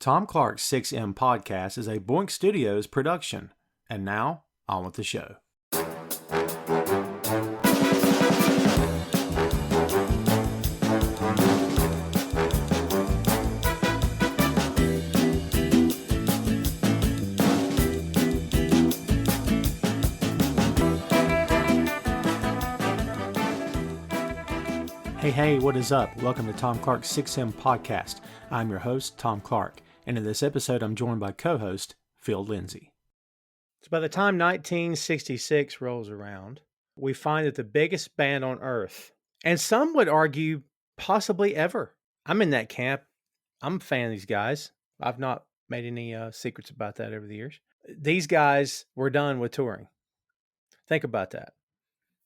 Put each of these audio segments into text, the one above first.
Tom Clark's 6M podcast is a Boink Studios production. And now, on with the show. Hey, what is up? Welcome to Tom Clark's 6M podcast. I'm your host, Tom Clark, and in this episode, I'm joined by co-host Phil Lindsey. So by the time 1966 rolls around, we find that the biggest band on earth, and some would argue possibly ever. I'm in that camp. I'm a fan of these guys. I've not made any secrets about that over the years. These guys were done with touring. Think about that.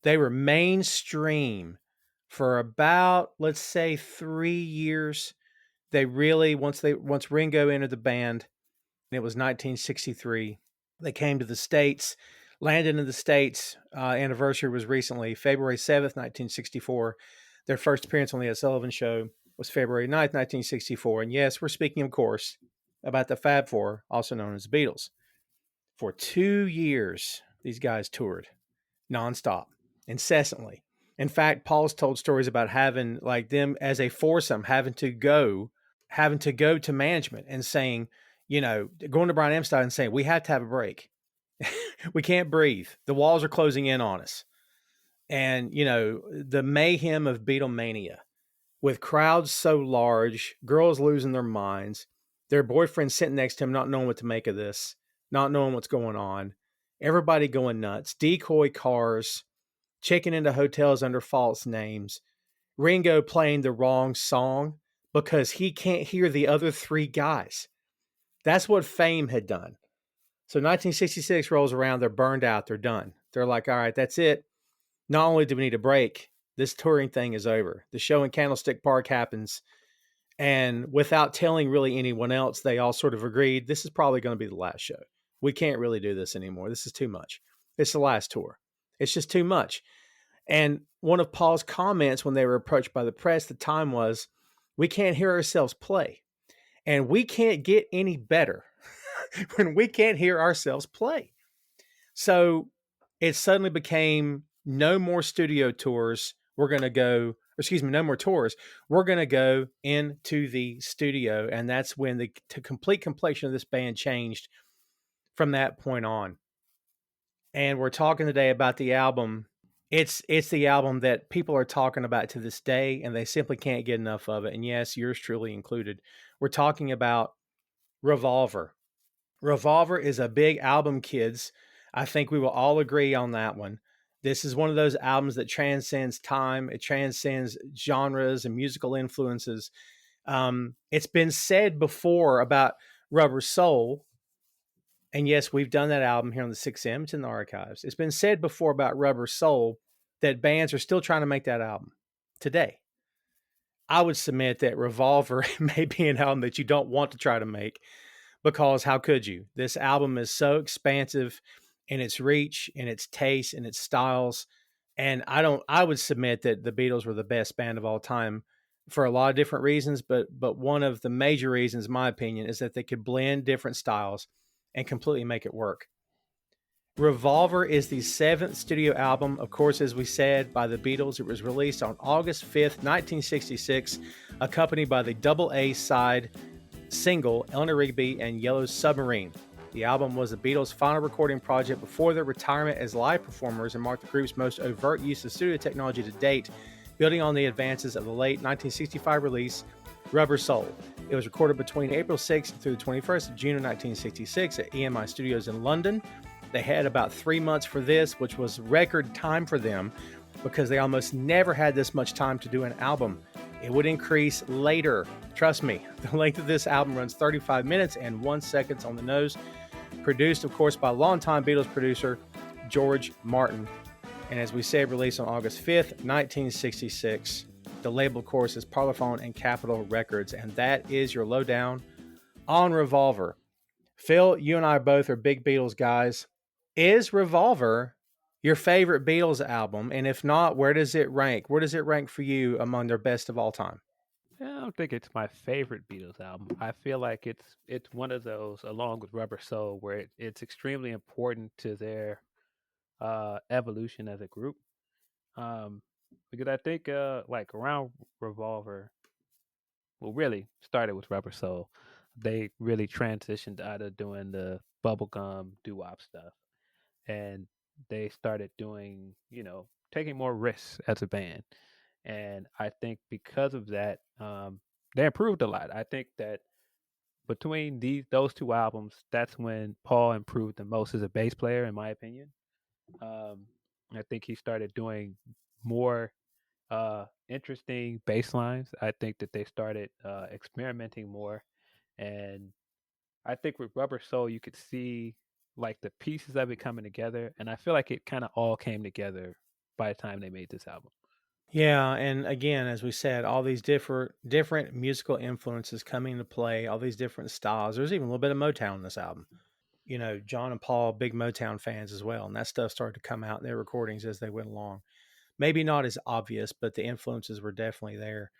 They were mainstream for about, let's say, 3 years. They really, once Ringo entered the band, and it was 1963, they came to the States, landed in the States. Anniversary was recently, February 7th, 1964. Their first appearance on the Ed Sullivan Show was February 9th, 1964. And yes, we're speaking, of course, about the Fab Four, also known as the Beatles. For 2 years, these guys toured nonstop, incessantly. In fact, Paul's told stories about having, like, them as a foursome, having to go to management and saying, going to Brian Epstein and saying, we have to have a break. We can't breathe. The walls are closing in on us. And, the mayhem of Beatlemania, with crowds so large, girls losing their minds, their boyfriend sitting next to him, not knowing what to make of this, not knowing what's going on, everybody going nuts, decoy cars, checking into hotels under false names, Ringo playing the wrong song because he can't hear the other three guys. That's what Fame had done. So 1966 rolls around, they're burned out, they're done. They're like, all right, that's it. Not only do we need a break, this touring thing is over. The show in Candlestick Park happens, and without telling really anyone else, they all sort of agreed, this is probably going to be the last show. We can't really do this anymore. This is too much. It's the last tour. It's just too much. And one of Paul's comments when they were approached by the press at the time was, we can't hear ourselves play. And we can't get any better when we can't hear ourselves play. So it suddenly became no more studio tours. No more tours. We're going to go into the studio. And that's when the complete complexion of this band changed from that point on. And we're talking today about the album. It's the album that people are talking about to this day, and they simply can't get enough of it. And yes, yours truly included. We're talking about Revolver. Revolver is a big album, kids. I think we will all agree on that one. This is one of those albums that transcends time. It transcends genres and musical influences. It's been said before about Rubber Soul. And yes, we've done that album here on the 6M. It's in the archives. It's been said before about Rubber Soul that bands are still trying to make that album today. I would submit that Revolver may be an album that you don't want to try to make, because how could you? This album is so expansive in its reach, in its taste, in its styles. And I would submit that the Beatles were the best band of all time for a lot of different reasons. But one of the major reasons, in my opinion, is that they could blend different styles and completely make it work. Revolver is the 7th studio album, of course, as we said, by the Beatles. It was released on August 5th, 1966, accompanied by the double-A side single, Eleanor Rigby and Yellow Submarine. The album was the Beatles' final recording project before their retirement as live performers and marked the group's most overt use of studio technology to date, building on the advances of the late 1965 release, Rubber Soul. It was recorded between April 6th through the 21st of June of 1966 at EMI Studios in London. They had about 3 months for this, which was record time for them because they almost never had this much time to do an album. It would increase later. Trust me, the length of this album runs 35 minutes and 1 second on the nose. Produced, of course, by longtime Beatles producer George Martin. And as we said, released on August 5th, 1966. The label, of course, is Parlophone and Capitol Records. And that is your lowdown on Revolver. Phil, you and I both are big Beatles guys. Is Revolver your favorite Beatles album? And if not, where does it rank? Where does it rank for you among their best of all time? I don't think it's my favorite Beatles album. I feel like it's one of those, along with Rubber Soul, where it's extremely important to their evolution as a group. Um, because I think like around Revolver, well, really started with Rubber Soul. They really transitioned out of doing the bubblegum doo-wop stuff, and they started doing, taking more risks as a band. And I think because of that, they improved a lot. I think that between those two albums, that's when Paul improved the most as a bass player, in my opinion. Um, I think he started doing more interesting bass lines. I think that they started experimenting more, and I think with Rubber Soul, you could see like the pieces of it coming together, and I feel like it kind of all came together by the time they made this album. Yeah, and again, as we said, all these different musical influences coming into play, all these different styles. There's even a little bit of Motown in this album. You know, John and Paul, big Motown fans as well, and that stuff started to come out in their recordings as they went along. Maybe not as obvious, but the influences were definitely there.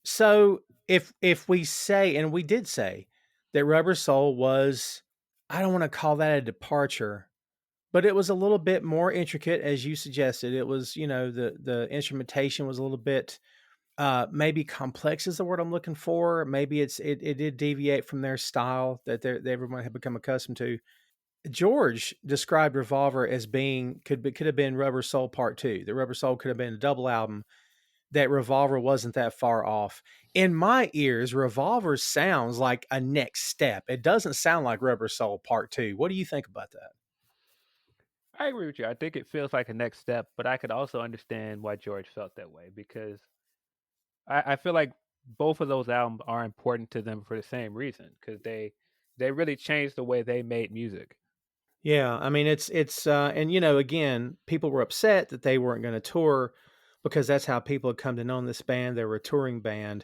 So if we say, and we did say that Rubber Soul was, I don't want to call that a departure, but it was a little bit more intricate, as you suggested. It was, the instrumentation was a little bit maybe complex is the word I'm looking for. Maybe it did deviate from their style that everyone had become accustomed to. George described Revolver as being could have been Rubber Soul Part Two. The Rubber Soul could have been a double album. That Revolver wasn't that far off. In my ears, Revolver sounds like a next step. It doesn't sound like Rubber Soul Part Two. What do you think about that? I agree with you. I think it feels like a next step, but I could also understand why George felt that way because I feel like both of those albums are important to them for the same reason because they really changed the way they made music. Yeah, I mean and again, people were upset that they weren't going to tour because that's how people had come to know this band. They were a touring band,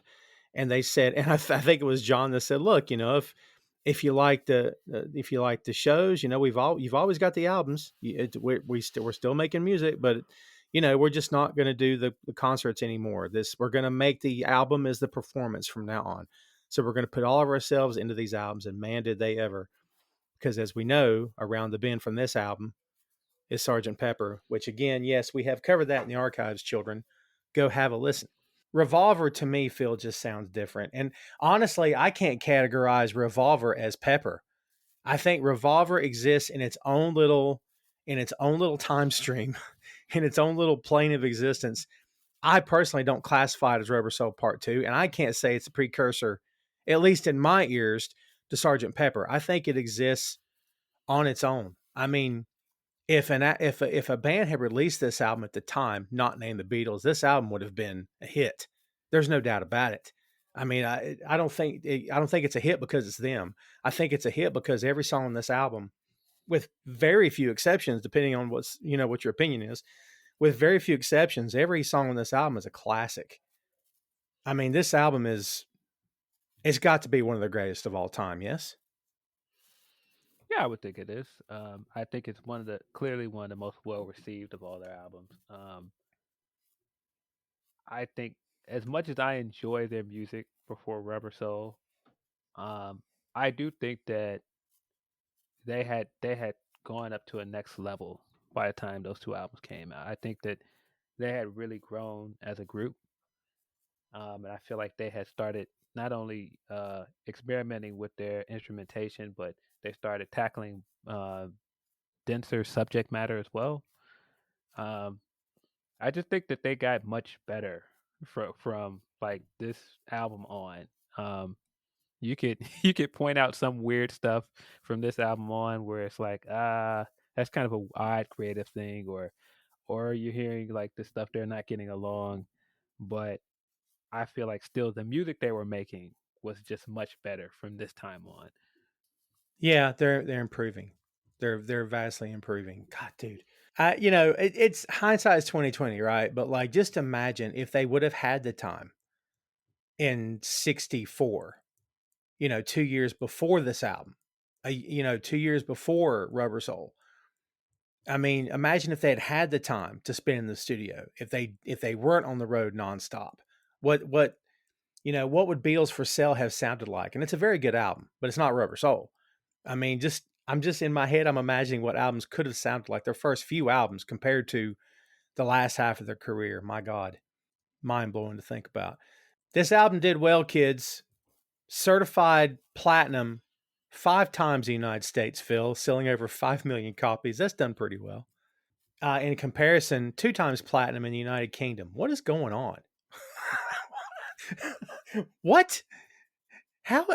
and they said, and I think it was John that said, "Look, if you like if you like the shows, you've always got the albums. We're still making music, but we're just not going to do the concerts anymore. We're going to make the album as the performance from now on. So we're going to put all of ourselves into these albums, and man, did they ever! Because as we know, around the bend from this album is Sergeant Pepper, which again, yes, we have covered that in the archives. Children, go have a listen. Revolver to me, Phil, just sounds different. And honestly, I can't categorize Revolver as Pepper. I think Revolver exists in its own little time stream, in its own little plane of existence. I personally don't classify it as Rubber Soul Part Two, and I can't say it's a precursor, at least in my ears, to Sergeant Pepper. I think it exists on its own. I mean, if a band had released this album at the time, not named the Beatles, this album would have been a hit. There's no doubt about it. I mean, I don't think it's a hit because it's them. I think it's a hit because every song on this album, with very few exceptions, depending on what your opinion is, with very few exceptions, every song on this album is a classic. I mean, this album is it's got to be one of the greatest of all time. Yes. Yeah, I would think it is. I think it's clearly one of the most well received of all their albums. I think as much as I enjoy their music before Rubber Soul, um, I do think that they had gone up to a next level by the time those two albums came out. I think that they had really grown as a group, and I feel like they had started not only experimenting with their instrumentation, but they started tackling denser subject matter as well. Um, I just think that they got much better from like this album on. Um, you could you could point out some weird stuff from this album on where it's like, that's kind of a odd creative thing, or you're hearing like the stuff they're not getting along. But I feel like still the music they were making was just much better from this time on. Yeah, they're improving. They're vastly improving. God, dude. It's hindsight is 2020, right? But like, just imagine if they would have had the time in '64. 2 years before this album. 2 years before Rubber Soul. I mean, imagine if they had the time to spend in the studio. If they weren't on the road nonstop. What what would Beatles for Sale have sounded like? And it's a very good album, but it's not Rubber Soul. I mean, I'm just in my head, I'm imagining what albums could have sounded like, their first few albums compared to the last half of their career. My God, mind blowing to think about. This album did well, kids. Certified platinum 5 times in the United States, Phil, selling over 5 million copies. That's done pretty well. In comparison, 2 times platinum in the United Kingdom. What is going on? What? How?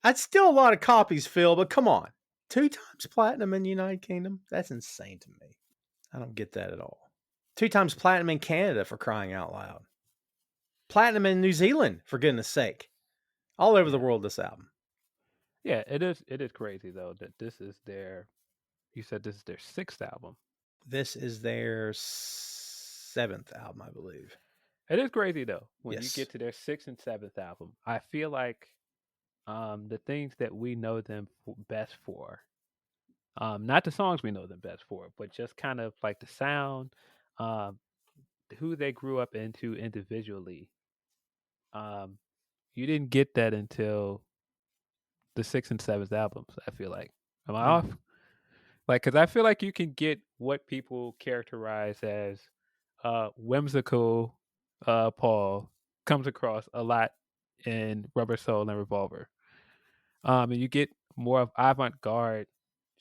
That's still a lot of copies, Phil, but come on. 2 times platinum in the United Kingdom? That's insane to me. I don't get that at all. 2 times platinum in Canada, for crying out loud. Platinum in New Zealand, for goodness sake. All over the world, this album. Yeah, it is. It is crazy though that this is their. You said this is their 6th album. This is their 7th album, I believe. It is crazy though when you Yes. get to their 6th and 7th album. I feel like the things that we know them best for, not the songs we know them best for, but just kind of like the sound, um, who they grew up into individually. Um, you didn't get that until the 6th and 7th albums. I feel like. Am I off? Like, because I feel like you can get what people characterize as whimsical. Paul comes across a lot in Rubber Soul and Revolver. And you get more of avant-garde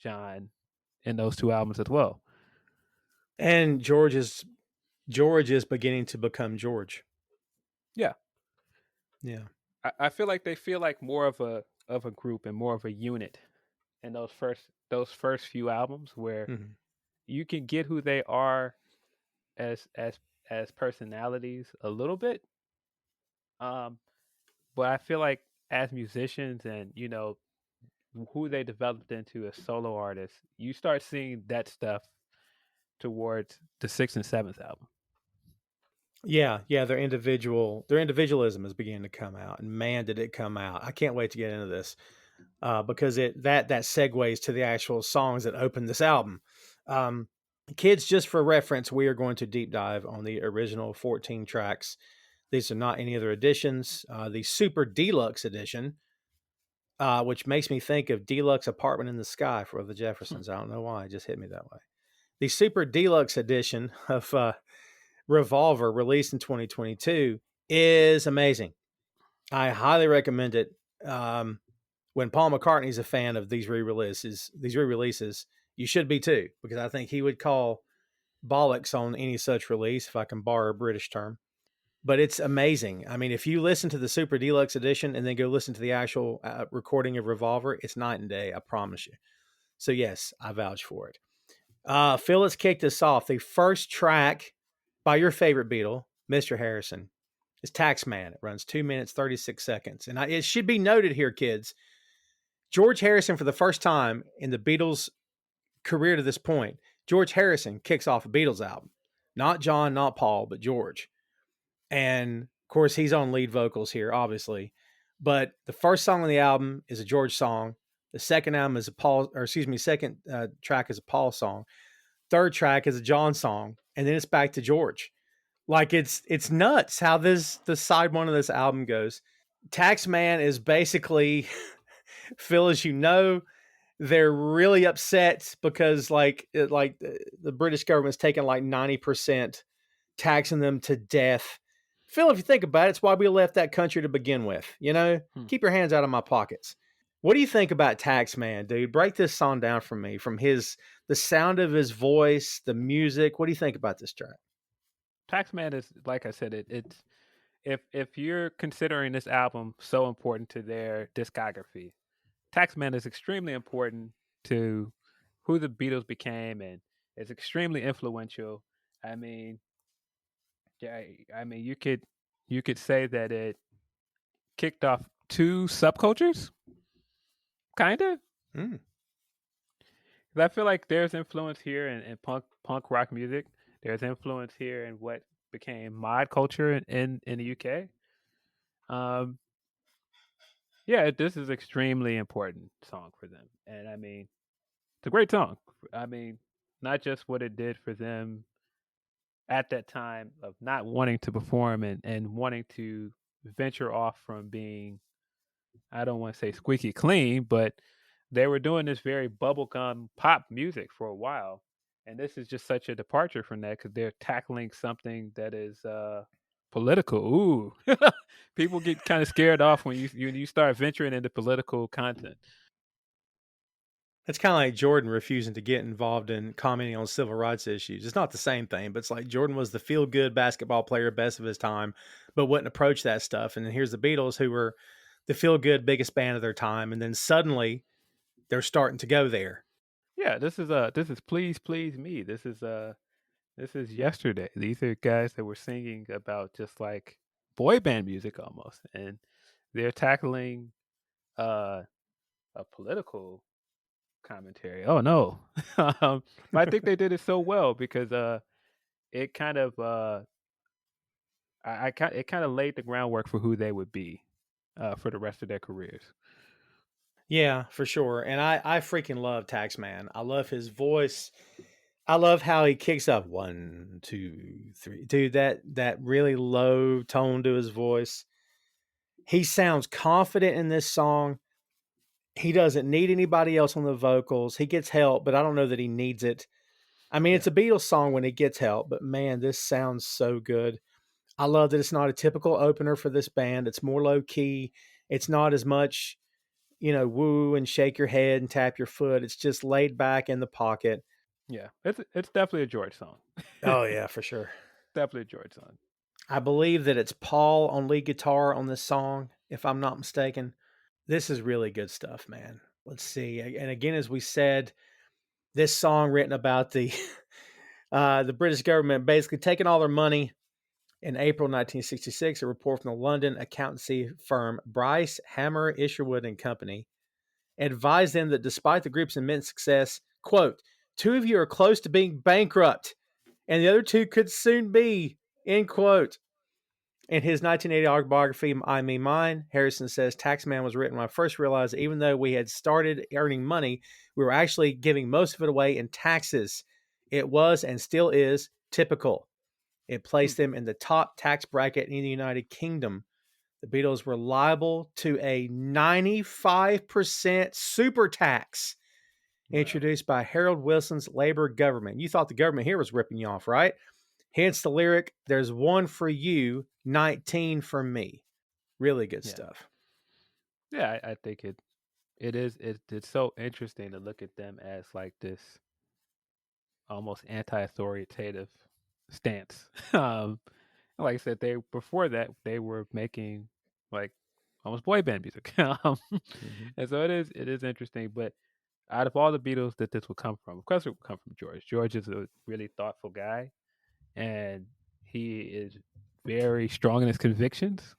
John in those 2 albums as well. And George is beginning to become George. Yeah. Yeah. I feel like they feel like more of a group and more of a unit in those first few albums where you can get who they are as personalities a little bit. But I feel like as musicians and who they developed into as solo artists, you start seeing that stuff towards the 6th and 7th album. Yeah, their individualism is beginning to come out, and man, did it come out! I can't wait to get into this because that segues to the actual songs that open this album. Kids, just for reference, we are going to deep dive on the original 14 tracks. These are not any other editions. The Super Deluxe edition, which makes me think of Deluxe Apartment in the Sky for the Jeffersons. I don't know why, it just hit me that way. The Super Deluxe edition of Revolver, released in 2022, is amazing. I highly recommend it. When Paul McCartney's a fan of these re-releases, you should be too, because I think he would call bollocks on any such release, if I can borrow a British term. But it's amazing. I mean, if you listen to the Super Deluxe edition and then go listen to the actual recording of Revolver, it's night and day, I promise you. So yes, I vouch for it. Phil has kicked us off. The first track by your favorite Beatle, Mr. Harrison, is Taxman. It runs 2 minutes, 36 seconds. And it should be noted here, kids, George Harrison, for the first time in the Beatles' career to this point, George Harrison kicks off a Beatles album. Not John, not Paul, but George. And of course, he's on lead vocals here, obviously. But the first song on the album is a George song. The second album is second track is a Paul song. Third track is a John song, and then it's back to George. Like it's nuts how the side one of this album goes. Taxman is basically Phil, as you know, they're really upset because the British government's taking like 90%, taxing them to death. Phil, if you think about it, it's why we left that country to begin with. Keep your hands out of my pockets. What do you think about Taxman, dude? Break this song down for me, from the sound of his voice, the music. What do you think about this track? Taxman is, like I said, it's if you're considering this album so important to their discography, Taxman is extremely important to who the Beatles became, and it's extremely influential. I mean, yeah, you could say that it kicked off 2 subcultures, kind of. I feel like there's influence here in punk rock music. There's influence here in what became mod culture in the UK. Yeah, this is extremely important song for them, and I mean, it's a great song. I mean, not just what it did for them at that time of not wanting to perform and wanting to venture off from being, I don't want to say squeaky clean, but they were doing this very bubblegum pop music for a while. And this is just such a departure from that because they're tackling something that is political. Ooh, people get kind of scared off when you start venturing into political content. It's kind of like Jordan refusing to get involved in commenting on civil rights issues. It's not the same thing, but it's like Jordan was the feel good basketball player, best of his time, but wouldn't approach that stuff. And then here's the Beatles, who were the feel good biggest band of their time. And then suddenly they're starting to go there. Yeah, this is please please me. This is yesterday. These are guys that were singing about just like boy band music almost, and they're tackling uh, a political commentary. Oh no, but I think they did it so well because it kind of it kind of laid the groundwork for who they would be for the rest of their careers. Yeah, for sure. And I freaking love Taxman. I love his voice. I love how he kicks up 1, 2, 3. Dude, that really low tone to his voice. He sounds confident in this song. He doesn't need anybody else on the vocals. He gets help, but I don't know that he needs it. I mean, Yeah, it's a Beatles song when he gets help, but man, this sounds so good. I love that it's not a typical opener for this band. It's more low key. It's not as much, woo and shake your head and tap your foot. It's just laid back in the pocket. yeah, it's definitely a George song. Oh yeah, for sure. Definitely a George song. I believe that it's Paul on lead guitar on this song, if I'm not mistaken. This is really good stuff, man. Let's see. And again, as we said, this song written about the British government basically taking all their money. In April 1966, a report from the London accountancy firm Bryce, Hammer, Isherwood and Company advised them that despite the group's immense success, quote, two of you are close to being bankrupt and the other two could soon be, end quote. In his 1980 autobiography, I Mean Mine, Harrison says Taxman was written when I first realized that even though we had started earning money, we were actually giving most of it away in taxes. It was and still is typical. It Hmm. placed them in the top tax bracket in the United Kingdom. The Beatles were liable to a 95% super tax Wow. introduced by Harold Wilson's Labor government. You thought the government here was ripping you off, right? Hence the lyric, there's one for you, 19 for me. Really good Yeah, stuff. yeah. I think it's so interesting to look at them as like this almost anti-authoritative stance. Like I said, they before that they were making like almost boy band music, Mhm. and so it is interesting. But out of all the Beatles that this would come from, of course it would come from George. George is a really thoughtful guy, and he is very strong in his convictions.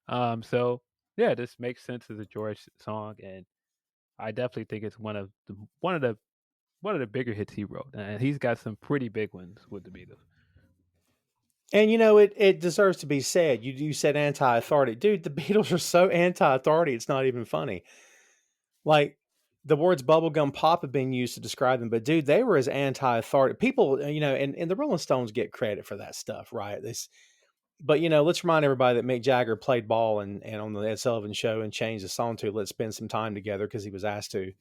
So yeah, this makes sense as a George song, and I definitely think it's one of the bigger hits he wrote, and he's got some pretty big ones with the Beatles. And it deserves to be said. You said anti-authority. Dude, the Beatles are so anti-authority, it's not even funny. Like the words bubblegum pop have been used to describe them, but dude, they were as anti-authority. People, and the Rolling Stones get credit for that stuff, right? But let's remind everybody that Mick Jagger played ball and on the Ed Sullivan show and changed the song to "Let's Spend Some Time Together" because he was asked to.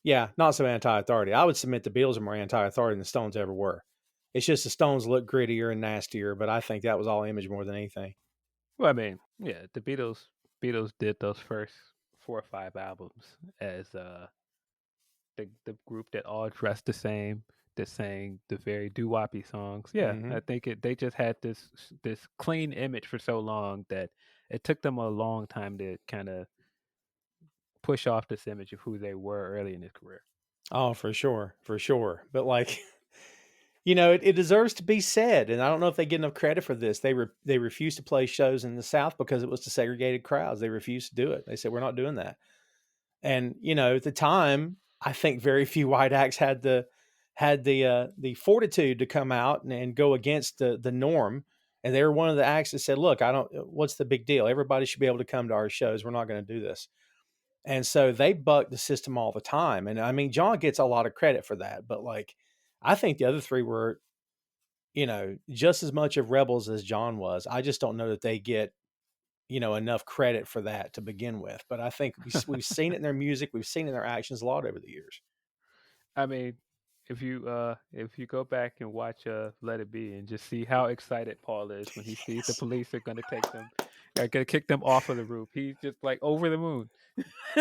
Yeah, not so anti-authority. I would submit the Beatles are more anti-authority than the Stones ever were. It's just the Stones look grittier and nastier, but I think that was all image more than anything. Well, I mean, yeah, the Beatles did those first 4 or 5 albums as the group that all dressed the same, that sang the very doo-woppy songs. Yeah, Hmm. I think they just had this clean image for so long that it took them a long time to kind of push off this image of who they were early in his career. Oh, for sure, for sure. But like, it deserves to be said, and I don't know if they get enough credit for this. They refused to play shows in the South because it was to segregated crowds. They refused to do it. They said we're not doing that. And at the time, I think very few white acts had the fortitude to come out and go against the norm. And they were one of the acts that said, "Look, I don't. What's the big deal? Everybody should be able to come to our shows. We're not going to do this." And so they bucked the system all the time. And I mean, John gets a lot of credit for that, but like, I think the other three were just as much of Rebels as John was. I just don't know that they get, enough credit for that to begin with. But I think we've seen it in their music, we've seen it in their actions a lot over the years. I mean, if you go back and watch Let It Be and just see how excited Paul is when he sees the Yes. police are going to take them, are going to kick them off of the roof. He's just like over the moon.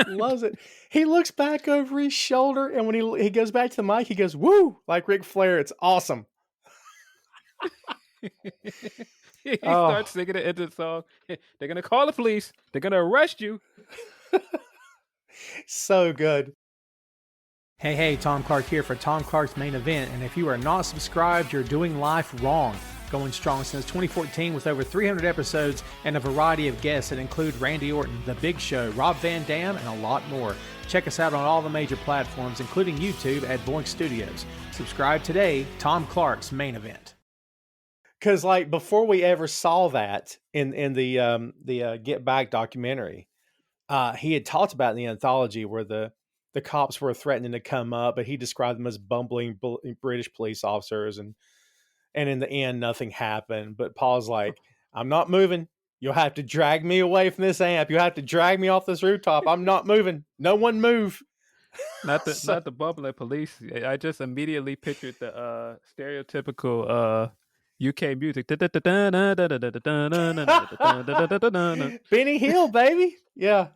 Loves it. He looks back over his shoulder, and when he goes back to the mic, he goes, "Woo!" Like Ric Flair. It's awesome. He Oh, starts singing it into the song. They're gonna call the police. They're gonna arrest you. so good. Hey, Tom Clark here for Tom Clark's Main Event. And if you are not subscribed, you're doing life wrong. Going strong since 2014 with over 300 episodes and a variety of guests that include Randy Orton, The Big Show, Rob Van Dam, and a lot more. Check us out on all the major platforms, including YouTube at Boink Studios. Subscribe today, Tom Clark's Main Event. Because like before we ever saw that in the Get Back documentary, he had talked about in the anthology where the cops were threatening to come up, but he described them as bumbling British police officers, and in the end, nothing happened. But Paul's like, "I'm not moving. You'll have to drag me away from this amp. You'll have to drag me off this rooftop. I'm not moving. No one move." So, Not the bubbling police. I just immediately pictured the stereotypical UK music. Benny Hill, baby. Yeah.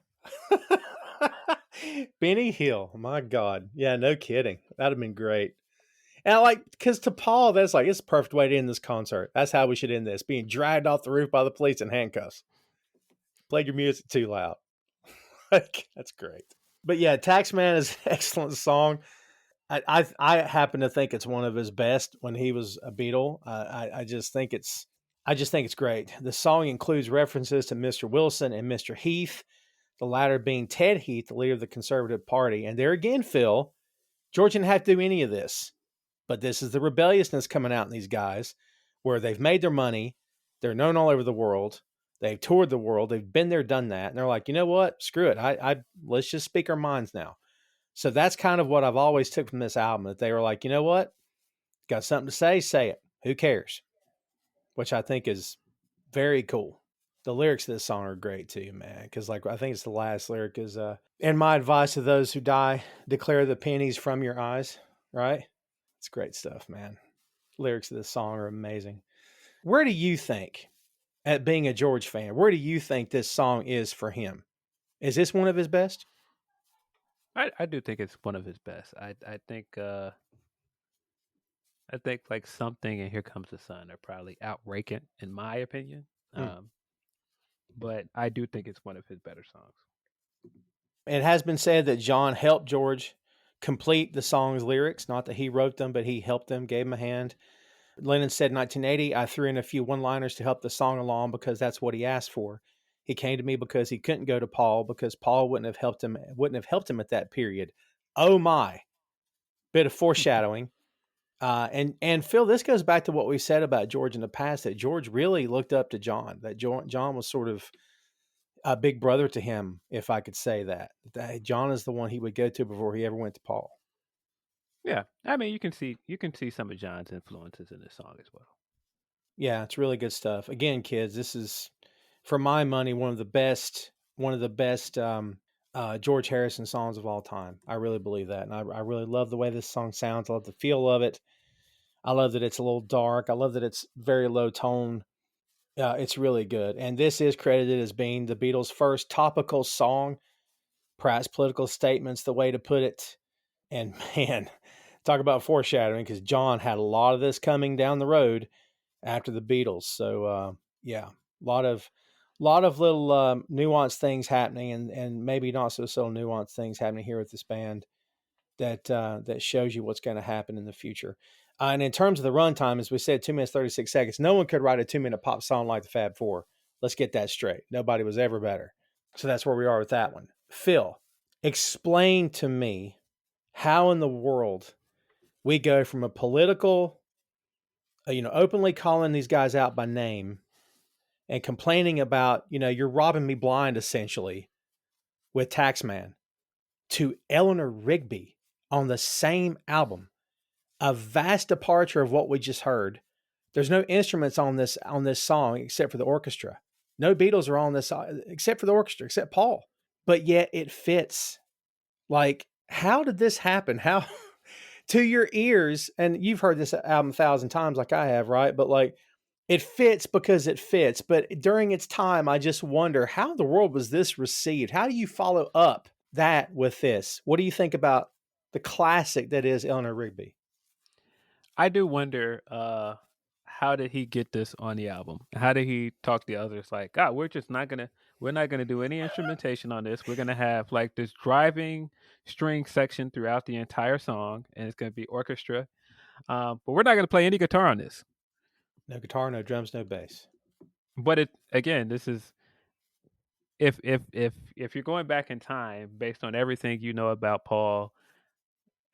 Benny Hill. My God. Yeah, no kidding. That'd have been great. And like, because to Paul, that's like, it's the perfect way to end this concert. That's how we should end this. Being dragged off the roof by the police in handcuffs. Played your music too loud. Like, that's great. But yeah, Taxman is an excellent song. I happen to think it's one of his best when he was a Beatle. I just think it's great. The song includes references to Mr. Wilson and Mr. Heath, the latter being Ted Heath, the leader of the Conservative Party. And there again, Phil, George didn't have to do any of this. But this is the rebelliousness coming out in these guys where they've made their money. They're known all over the world. They've toured the world. They've been there, done that. And they're like, you know what? Screw it. Let's just speak our minds now. So that's kind of what I've always took from this album, that they were like, you know what? Got something to say it. Who cares? Which I think is very cool. The lyrics of this song are great too, man. Because like I think it's the last lyric is, and my advice to those who die, declare the pennies from your eyes. Right? It's great stuff, man. Lyrics of this song are amazing. Where do you think, at being a George fan, where do you think this song is for him? Is this one of his best? I do think it's one of his best. I think like Something and Here Comes the Sun are probably outranking in my opinion. Mm. But I do think it's one of his better songs. It has been said that John helped George complete the song's lyrics. Not that he wrote them, but he helped them, gave him a hand. Lennon said in 1980, I threw in a few one-liners to help the song along because that's what he asked for. He came to me because he couldn't go to Paul because Paul wouldn't have helped him at that period. Oh my. Bit of foreshadowing. And Phil, this goes back to what we said about George in the past, that George really looked up to John, that John was sort of a big brother to him, if I could say that. That John is the one he would go to before he ever went to Paul. Yeah, I mean you can see some of John's influences in this song as well. Yeah, it's really good stuff. Again, kids, this is, for my money, one of the best George Harrison songs of all time. I really believe that, and I really love the way this song sounds. I love the feel of it. I love that it's a little dark. I love that it's very low tone. It's really good, and this is credited as being the Beatles' first topical song. Perhaps political statements, the way to put it. And man, talk about foreshadowing, because John had a lot of this coming down the road after the Beatles. So yeah, a lot of little nuanced things happening, and maybe not so nuanced things happening here with this band that shows you what's going to happen in the future. And in terms of the runtime, as we said, 2 minutes 36 seconds. No one could write a 2-minute pop song like the Fab Four. Let's get that straight. Nobody was ever better. So that's where we are with that one. Phil, explain to me how in the world we go from a political, openly calling these guys out by name and complaining about, you're robbing me blind, essentially, with Taxman, to Eleanor Rigby on the same album. A vast departure of what we just heard, There's no instruments on this song except for the orchestra. No Beatles are on this except for the orchestra, except Paul. But yet it fits. Like, how did this happen? How to your ears, and you've heard this album 1,000 times like I have, right? But like it fits because it fits. But during its time, I just wonder, how in the world was this received? How do you follow up that with this? What do you think about the classic that is Eleanor Rigby? I do wonder, how did he get this on the album? How did he talk to the others? Like, God, we're not gonna do any instrumentation on this. We're gonna have like this driving string section throughout the entire song, and it's gonna be orchestra. But we're not gonna play any guitar on this. No guitar, no drums, no bass. But it again, this is if you're going back in time based on everything you know about Paul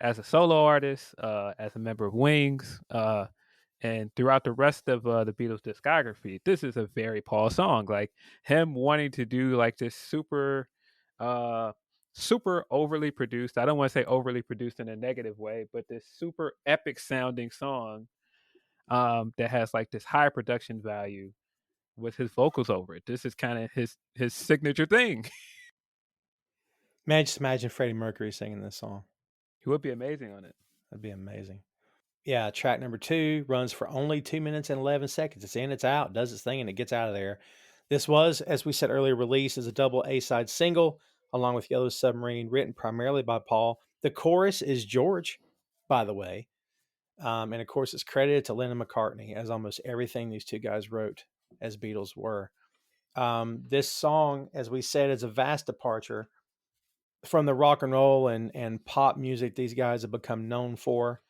as a solo artist, as a member of Wings, and throughout the rest of the Beatles discography, this is a very Paul song. Like him wanting to do like this uh, super overly produced. I don't want to say overly produced in a negative way, but this super epic sounding song that has like this high production value with his vocals over it. This is kind of his signature thing. Man, just imagine Freddie Mercury singing this song. He would be amazing on it. That'd be amazing. Yeah, track number 2 runs for only 2 minutes and 11 seconds. It's in, it's out, does its thing, and it gets out of there. This was, as we said earlier, released as a double A-side single, along with Yellow Submarine, written primarily by Paul. The chorus is George, by the way. And of course, it's credited to Lennon McCartney, as almost everything these two guys wrote as Beatles were. This song, as we said, is a vast departure from the rock and roll and pop music these guys have become known for.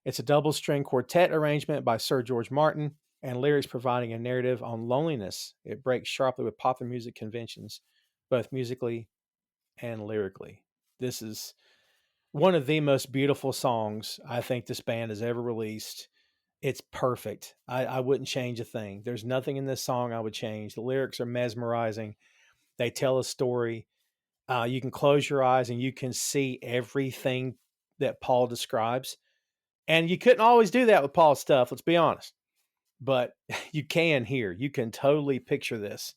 It's a double string quartet arrangement by Sir George Martin and lyrics providing a narrative on loneliness. It breaks sharply with popular music conventions, both musically and lyrically. This is one of the most beautiful songs I think this band has ever released. It's perfect. I wouldn't change a thing. There's nothing in this song I would change. The lyrics are mesmerizing. They tell a story. You can close your eyes and you can see everything that Paul describes. And you couldn't always do that with Paul's stuff, let's be honest. But you can here. You can picture this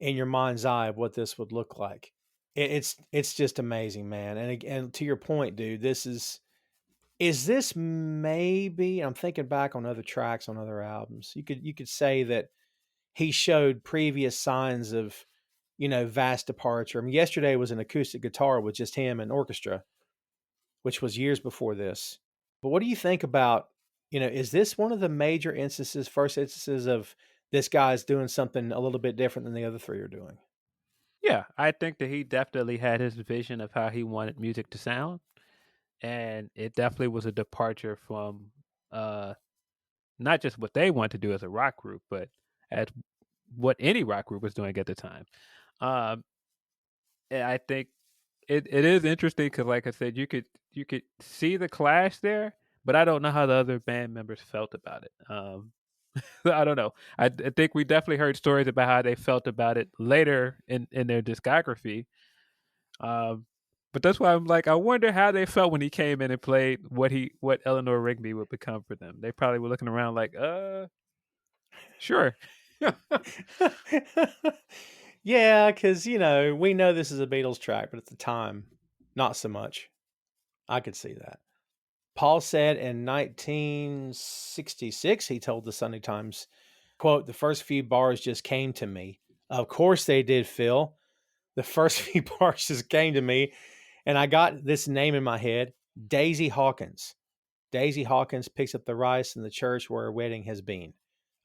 in your mind's eye of what this would look like. It's just amazing, man. And to your point, dude, this is this maybe, I'm thinking back on other tracks on other albums. You could say that he showed previous signs of, vast departure. I mean, Yesterday was an acoustic guitar with just him and orchestra, which was years before this. But what do you think about, is this one of the major first instances of this guy's doing something a little bit different than the other three are doing? Yeah, I think that he definitely had his vision of how he wanted music to sound, and it definitely was a departure from uh, not just what they want to do as a rock group, but as what any rock group was doing at the time. Um, and I think it is interesting because, like I said, you could see the clash there, but I don't know how the other band members felt about it. I don't know. I think we definitely heard stories about how they felt about it later in their discography. Um, but that's why I'm like, I wonder how they felt when he came in and played what Eleanor Rigby would become for them. They probably were looking around like, sure. Yeah, because, we know this is a Beatles track, but at the time, not so much. I could see that. Paul said in 1966, he told the Sunday Times, quote, "The first few bars just came to me." Of course they did, Phil. The first few bars just came to me, and I got this name in my head, Daisy Hawkins. Daisy Hawkins picks up the rice in the church where her wedding has been.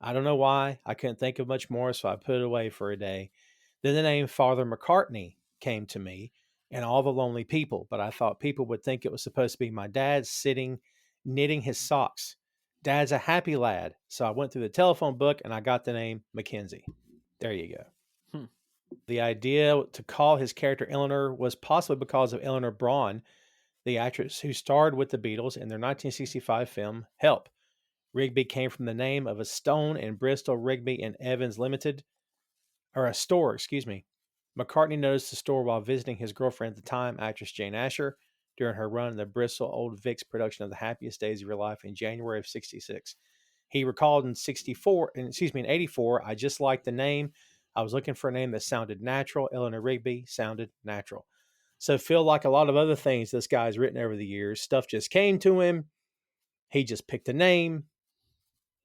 I don't know why. I couldn't think of much more, so I put it away for a day. Then the name Father McCartney came to me and all the lonely people, but I thought people would think it was supposed to be my dad sitting knitting his socks. Dad's a happy lad. So I went through the telephone book and I got the name Mackenzie. There you go. Hmm. The idea to call his character Eleanor was possibly because of Eleanor Braun, the actress who starred with the Beatles in their 1965 film Help. Rigby came from the name of a stone in Bristol, Rigby and Evans Limited, or a store, excuse me. McCartney noticed the store while visiting his girlfriend at the time, actress Jane Asher, during her run in the Bristol Old Vics production of The Happiest Days of Your Life in January of '66. He recalled in 64, in 84, I just liked the name. I was looking for a name that sounded natural. Eleanor Rigby sounded natural. So Phil, like a lot of other things this guy's written over the years, stuff just came to him. He just picked a name.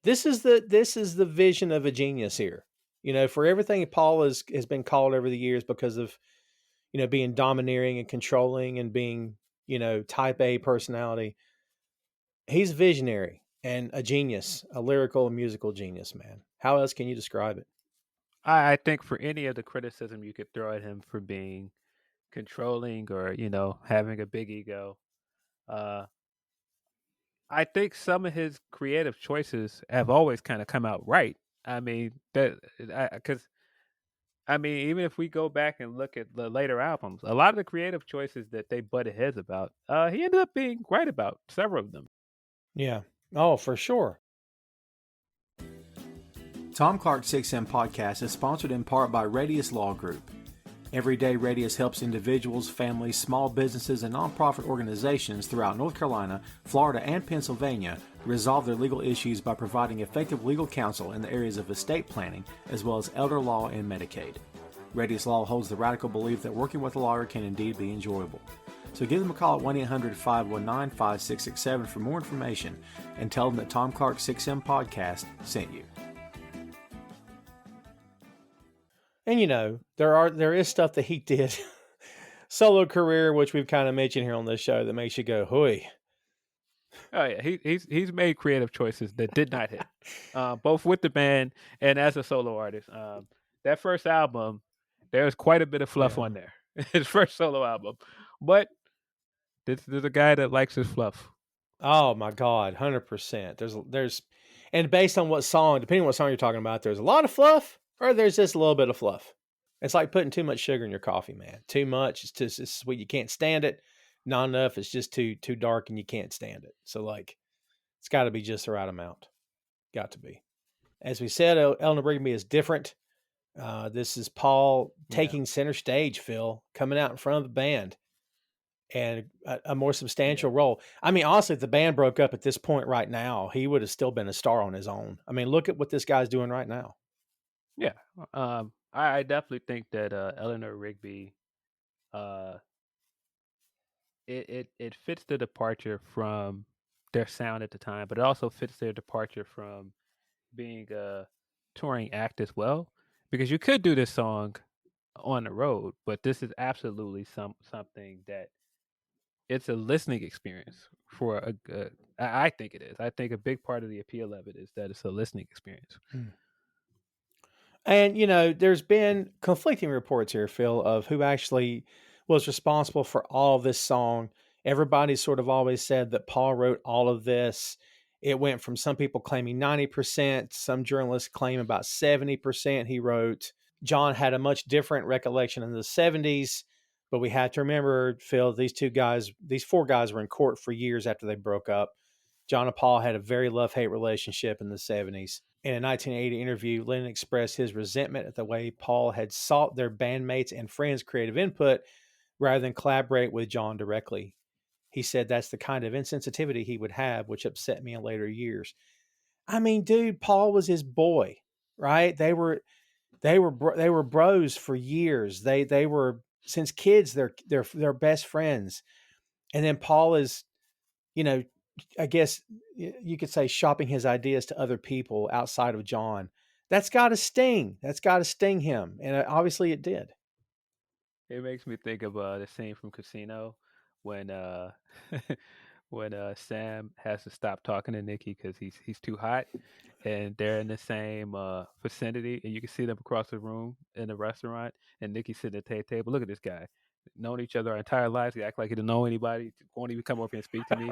This is the vision of a genius here. For everything Paul has been called over the years because of, being domineering and controlling and being, type A personality. He's visionary and a genius, a lyrical and musical genius, man. How else can you describe it? I think for any of the criticism you could throw at him for being controlling or having a big ego, uh, I think some of his creative choices have always kind of come out right. I mean that because I mean even if we go back and look at the later albums, a lot of the creative choices that they butted heads about, he ended up being right about several of them. Yeah. Oh, for sure. Tom Clark 6M podcast is sponsored in part by Radius Law Group. Every day, Radius helps individuals, families, small businesses, and nonprofit organizations throughout North Carolina, Florida, and Pennsylvania resolve their legal issues by providing effective legal counsel in the areas of estate planning, as well as elder law and Medicaid. Radius Law holds the radical belief that working with a lawyer can indeed be enjoyable. So give them a call at 1-800-519-5667 for more information and tell them that Tom Clark 6M podcast sent you. And there is stuff that he did solo career, which we've kind of mentioned here on this show, that makes you go, hooey. Oh yeah, he's made creative choices that did not hit, both with the band and as a solo artist. That first album, there's quite a bit of fluff on there. His first solo album, but there's a guy that likes his fluff. Oh my God, 100%. There's, and based on what song, depending on what song you're talking about, there's a lot of fluff or there's just a little bit of fluff. It's like putting too much sugar in your coffee, man. Too much, it's sweet, you can't stand it. Not enough, it's just too dark and you can't stand it. So like, it's got to be just the right amount. Got to be. As we said, Eleanor Rigby is different. This is Paul taking center stage, Phil, coming out in front of the band, and a more substantial role. I mean, honestly, if the band broke up at this point right now, he would have still been a star on his own. I mean, look at what this guy's doing right now. Yeah, I definitely think that Eleanor Rigby, uh, it fits the departure from their sound at the time, but it also fits their departure from being a touring act as well. Because you could do this song on the road, but this is absolutely something that it's a listening experience for I think it is. I think a big part of the appeal of it is that it's a listening experience. And, there's been conflicting reports here, Phil, of who actually was responsible for all of this song. Everybody sort of always said that Paul wrote all of this. It went from some people claiming 90%, some journalists claim about 70% he wrote. John had a much different recollection in the 70s, but we have to remember, Phil, these four guys were in court for years after they broke up. John and Paul had a very love-hate relationship in the 70s. In a 1980 interview, Lennon expressed his resentment at the way Paul had sought their bandmates and friends' creative input rather than collaborate with John directly. He said that's the kind of insensitivity he would have, which upset me in later years. I mean, dude, Paul was his boy, right? They were bros for years. They were, since kids, they're best friends. And then Paul is, I guess you could say, shopping his ideas to other people outside of John. That's got to sting. That's got to sting him. And obviously it did. It makes me think of the scene from Casino when when Sam has to stop talking to Nikki because he's too hot, and they're in the same vicinity, and you can see them across the room in the restaurant, and Nikki's sitting at the table. Look at this guy, known each other our entire lives. He act like he didn't know anybody. Won't even come over here and speak to me.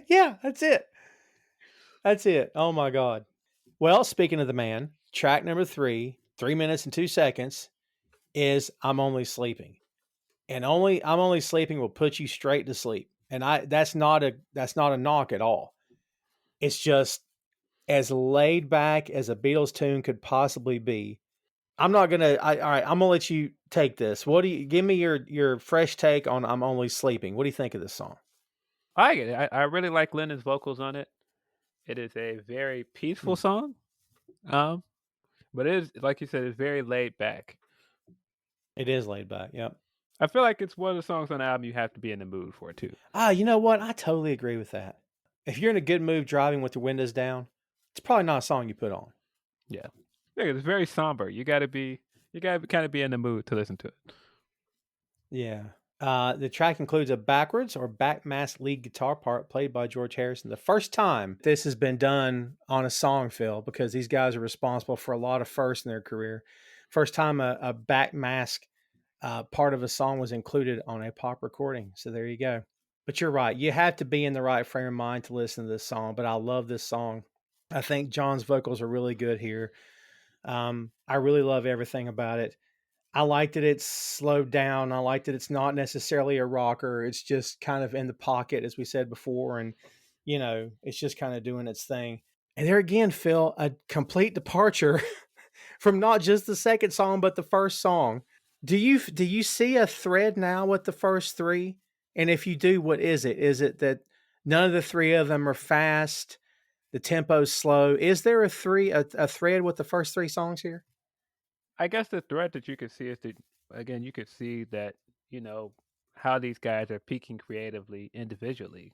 Yeah, that's it. That's it. Oh my God. Well, speaking of the man, track number 3, 3 minutes and 2 seconds, is I'm Only Sleeping. And I'm Only Sleeping will put you straight to sleep. And that's not a knock at all. It's just as laid back as a Beatles tune could possibly be. I'm not gonna. All right, I'm gonna let you take this. What do you give me your fresh take on I'm Only Sleeping? What do you think of this song? I get it. I really like Lennon's vocals on it. It is a very peaceful song. Um, but it is, like you said, it's very laid back. It is laid back. Yep. I feel like it's one of the songs on the album you have to be in the mood for too. You know what? I totally agree with that. If you're in a good mood driving with the windows down, it's probably not a song you put on. Yeah, it's very somber. You got to kind of be in the mood to listen to it. Yeah. The track includes a backwards or backmasked lead guitar part played by George Harrison. The first time this has been done on a song, Phil, because these guys are responsible for a lot of firsts in their career. First time a backmask part of a song was included on a pop recording. So there you go. But you're right. You have to be in the right frame of mind to listen to this song. But I love this song. I think John's vocals are really good here. I really love everything about it. I like that it's slowed down. I like that it's not necessarily a rocker. It's just kind of in the pocket, as we said before. And, it's just kind of doing its thing. And there again, Phil, a complete departure from not just the second song, but the first song. Do you see a thread now with the first three? And if you do, what is it? Is it that none of the three of them are fast? The tempo's slow. Is there a thread with the first three songs here? I guess the threat that you could see is that, again, you could see that, how these guys are peaking creatively individually.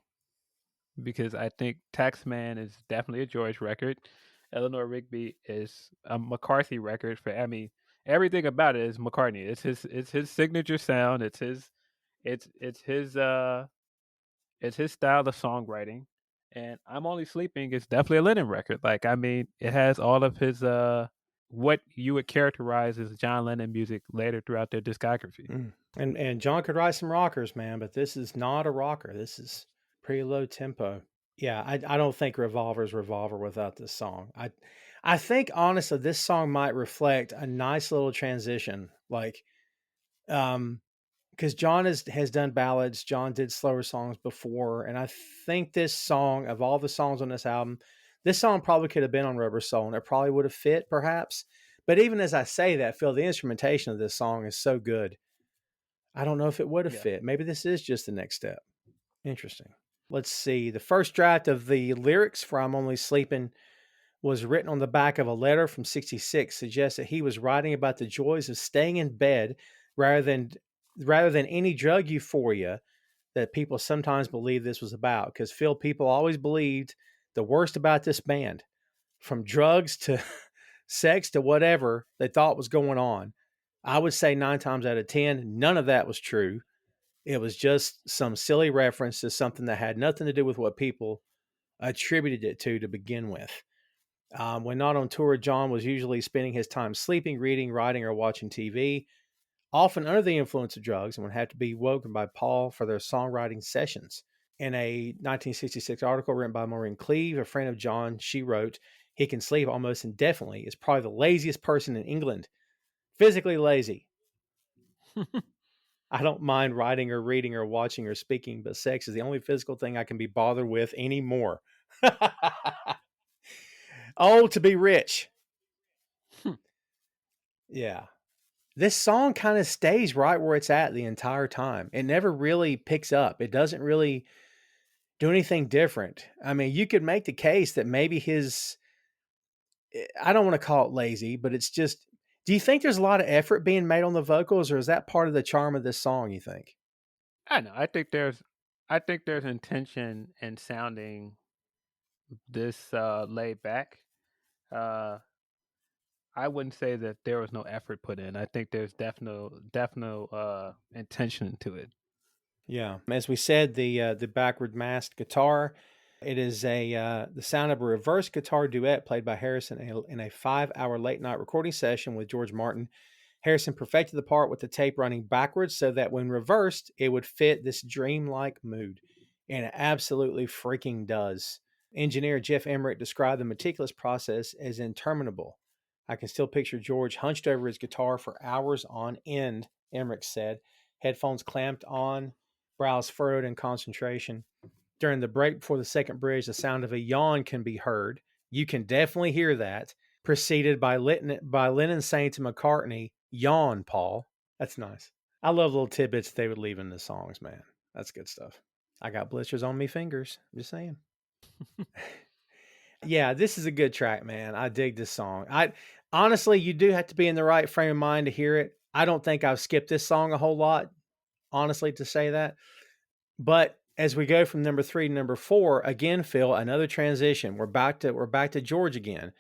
Because I think Taxman is definitely a George record. Eleanor Rigby is a McCarthy record. Everything about it is McCartney. It's his signature sound. It's his style of songwriting. And I'm Only Sleeping is definitely a Lennon record. It has all of his what you would characterize as John Lennon music later throughout their discography. And John could write some rockers, man, but this is not a rocker. This is pretty low tempo. Yeah, I don't think Revolver's Revolver without this song. I think honestly this song might reflect a nice little transition. Because John has done ballads, John did slower songs before, and I think this song, of all the songs on this album, this song probably could have been on Rubber Soul, and it probably would have fit, perhaps. But even as I say that, Phil, the instrumentation of this song is so good. I don't know if it would have fit. Maybe this is just the next step. Interesting. Let's see. The first draft of the lyrics for I'm Only Sleeping was written on the back of a letter from 66, suggests that he was writing about the joys of staying in bed rather than any drug euphoria that people sometimes believe this was about. Because Phil, people always believed the worst about this band, from drugs to sex to whatever they thought was going on. I would say 9 times out of 10, none of that was true. It was just some silly reference to something that had nothing to do with what people attributed it to begin with. When not on tour, John was usually spending his time sleeping, reading, writing, or watching TV, often under the influence of drugs, and would have to be woken by Paul for their songwriting sessions. In a 1966 article written by Maureen Cleave, a friend of John, she wrote, "He can sleep almost indefinitely, is probably the laziest person in England. Physically lazy. I don't mind writing or reading or watching or speaking, but sex is the only physical thing I can be bothered with anymore." Oh, to be rich. Yeah. This song kind of stays right where it's at the entire time. It never really picks up. It doesn't really do anything different. I mean, you could make the case that maybe I don't want to call it lazy, but it's just, do you think there's a lot of effort being made on the vocals, or is that part of the charm of this song, you think? I know. I think there's intention in sounding this laid back. Uh, I wouldn't say that there was no effort put in. I think there's definite intention to it. Yeah. As we said, the backward masked guitar, it is the sound of a reverse guitar duet played by Harrison in a 5-hour late night recording session with George Martin. Harrison perfected the part with the tape running backwards so that when reversed, it would fit this dreamlike mood. And it absolutely freaking does. Engineer Jeff Emmerich described the meticulous process as interminable. I can still picture George hunched over his guitar for hours on end, Emmerich said, headphones clamped on, brows furrowed in concentration. During the break before the second bridge, the sound of a yawn can be heard. You can definitely hear that. Preceded by Lennon saying to McCartney, "Yawn, Paul." That's nice. I love little tidbits they would leave in the songs, man. That's good stuff. I got blisters on me fingers. I'm just saying. Yeah, this is a good track, man. I dig this song. I honestly, you do have to be in the right frame of mind to hear it. I don't think I've skipped this song a whole lot, honestly, to say that. But as we go from number 3 to number 4, again, Phil, another transition. We're back to George again.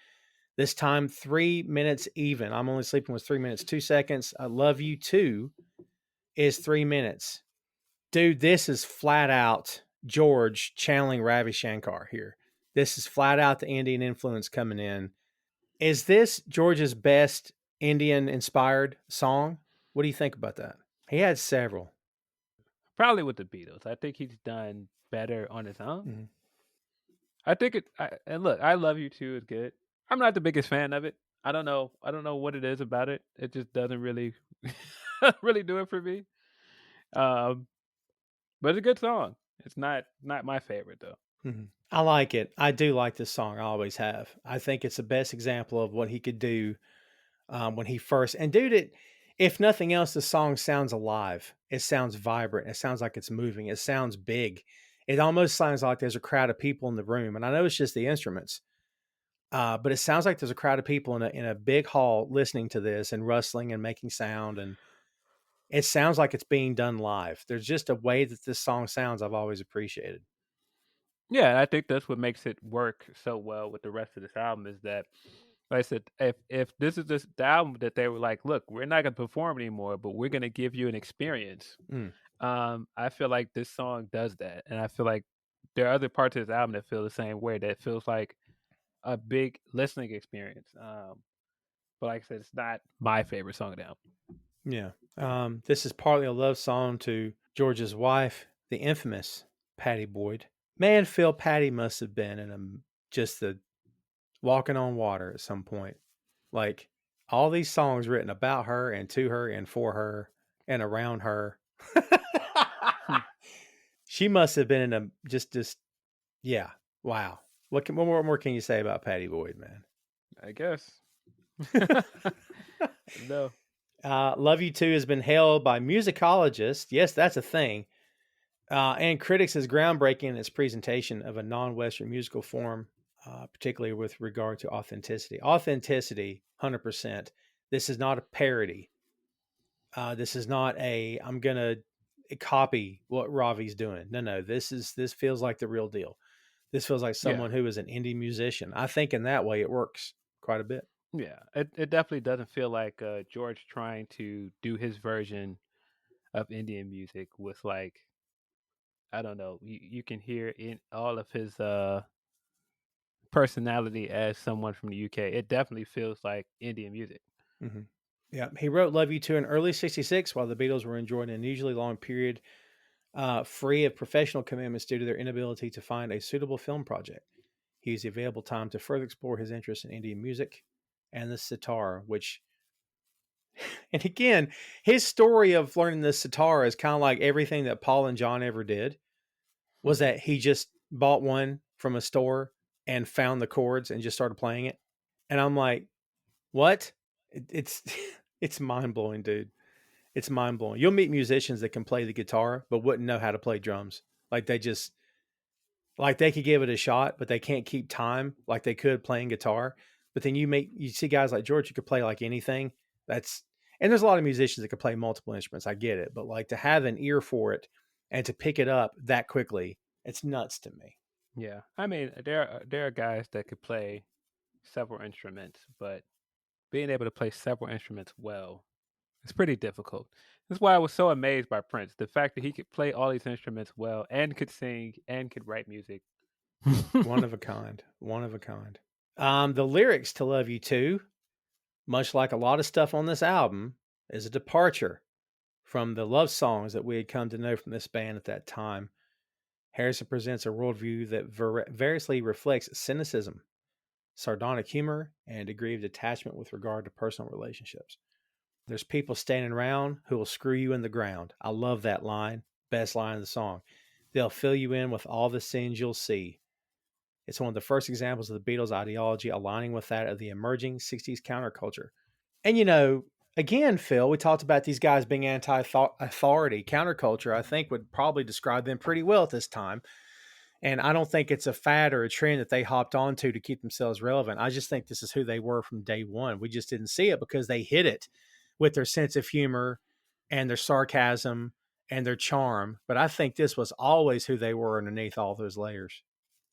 This time 3 minutes even. I'm Only Sleeping was 3 minutes 2 seconds. I Love You Too is 3 minutes. Dude, this is flat out George channeling Ravi Shankar here. This is flat out the Indian influence coming in. Is this George's best Indian inspired song? What do you think about that? He had several. Probably with the Beatles. I think he's done better on his own. Mhm. I think it. And look, I Love You Too is good. I'm not the biggest fan of it. I don't know. I don't know what it is about it. It just doesn't really, really do it for me. Um, but it's a good song. It's not my favorite though. Mhm. I like it. I do like this song. I always have. I think it's the best example of what he could do when he first. And dude, if nothing else, the song sounds alive. It sounds vibrant. It sounds like it's moving. It sounds big. It almost sounds like there's a crowd of people in the room. And I know it's just the instruments, but it sounds like there's a crowd of people in a big hall listening to this and rustling and making sound. And it sounds like it's being done live. There's just a way that this song sounds I've always appreciated. Yeah, and I think that's what makes it work so well with the rest of this album is that, like I said, if this is the album that they were like, look, we're not gonna perform anymore, but we're gonna give you an experience. Mm, I feel like this song does that, and I feel like there are other parts of this album that feel the same way. That feels like a big listening experience. But like I said, it's not my favorite song of the album. yeah. This is partly a love song to George's wife, the infamous Patty Boyd. Man, Phil, Patty must have been in just the walking on water at some point. Like all these songs written about her and to her and for her and around her. Hmm, She must have been in just yeah. Wow. What more can you say about Patty Boyd, man? I guess. No. Love You Too has been hailed by musicologists. Yes, that's a thing. And critics as groundbreaking in its presentation of a non-Western musical form, particularly with regard to authenticity. Authenticity, 100%. This is not a parody. This is not I'm gonna copy what Ravi's doing. No. This feels like the real deal. This feels like Yeah. someone who is an indie musician. I think in that way it works quite a bit. Yeah. It definitely doesn't feel like George trying to do his version of Indian music with like I don't know. You can hear in all of his personality as someone from the UK. It definitely feels like Indian music. Mm-hmm. Yeah, he wrote "Love You Too" in early '66 while the Beatles were enjoying an unusually long period free of professional commitments due to their inability to find a suitable film project. He used the available time to further explore his interest in Indian music and the sitar, which, and again, his story of learning the sitar is kind of like everything that Paul and John ever did, was that he just bought one from a store and found the chords and just started playing it. And I'm like, what? It's it's mind blowing, dude. It's mind blowing. You'll meet musicians that can play the guitar but wouldn't know how to play drums. Like they could give it a shot, but they can't keep time like they could playing guitar. But then you see guys like George who could play like anything. And there's a lot of musicians that could play multiple instruments. I get it, but like to have an ear for it and to pick it up that quickly, it's nuts to me. Yeah, I mean there are guys that could play several instruments, but being able to play several instruments well is pretty difficult. That's why I was so amazed by Prince. The fact that he could play all these instruments well and could sing and could write music. One of a kind. One of a kind. The lyrics to Love You Too, much like a lot of stuff on this album, is a departure from the love songs that we had come to know from this band at that time. Harrison presents a worldview that variously reflects cynicism, sardonic humor, and a degree of detachment with regard to personal relationships. There's people standing around who will screw you in the ground. I love that line. Best line of the song. They'll fill you in with all the sins you'll see. It's one of the first examples of the Beatles' ideology aligning with that of the emerging 60s counterculture. And again, Phil, we talked about these guys being anti-authority. Counterculture, I think, would probably describe them pretty well at this time. And I don't think it's a fad or a trend that they hopped onto to keep themselves relevant. I just think this is who they were from day one. We just didn't see it because they hit it with their sense of humor and their sarcasm and their charm. But I think this was always who they were underneath all those layers.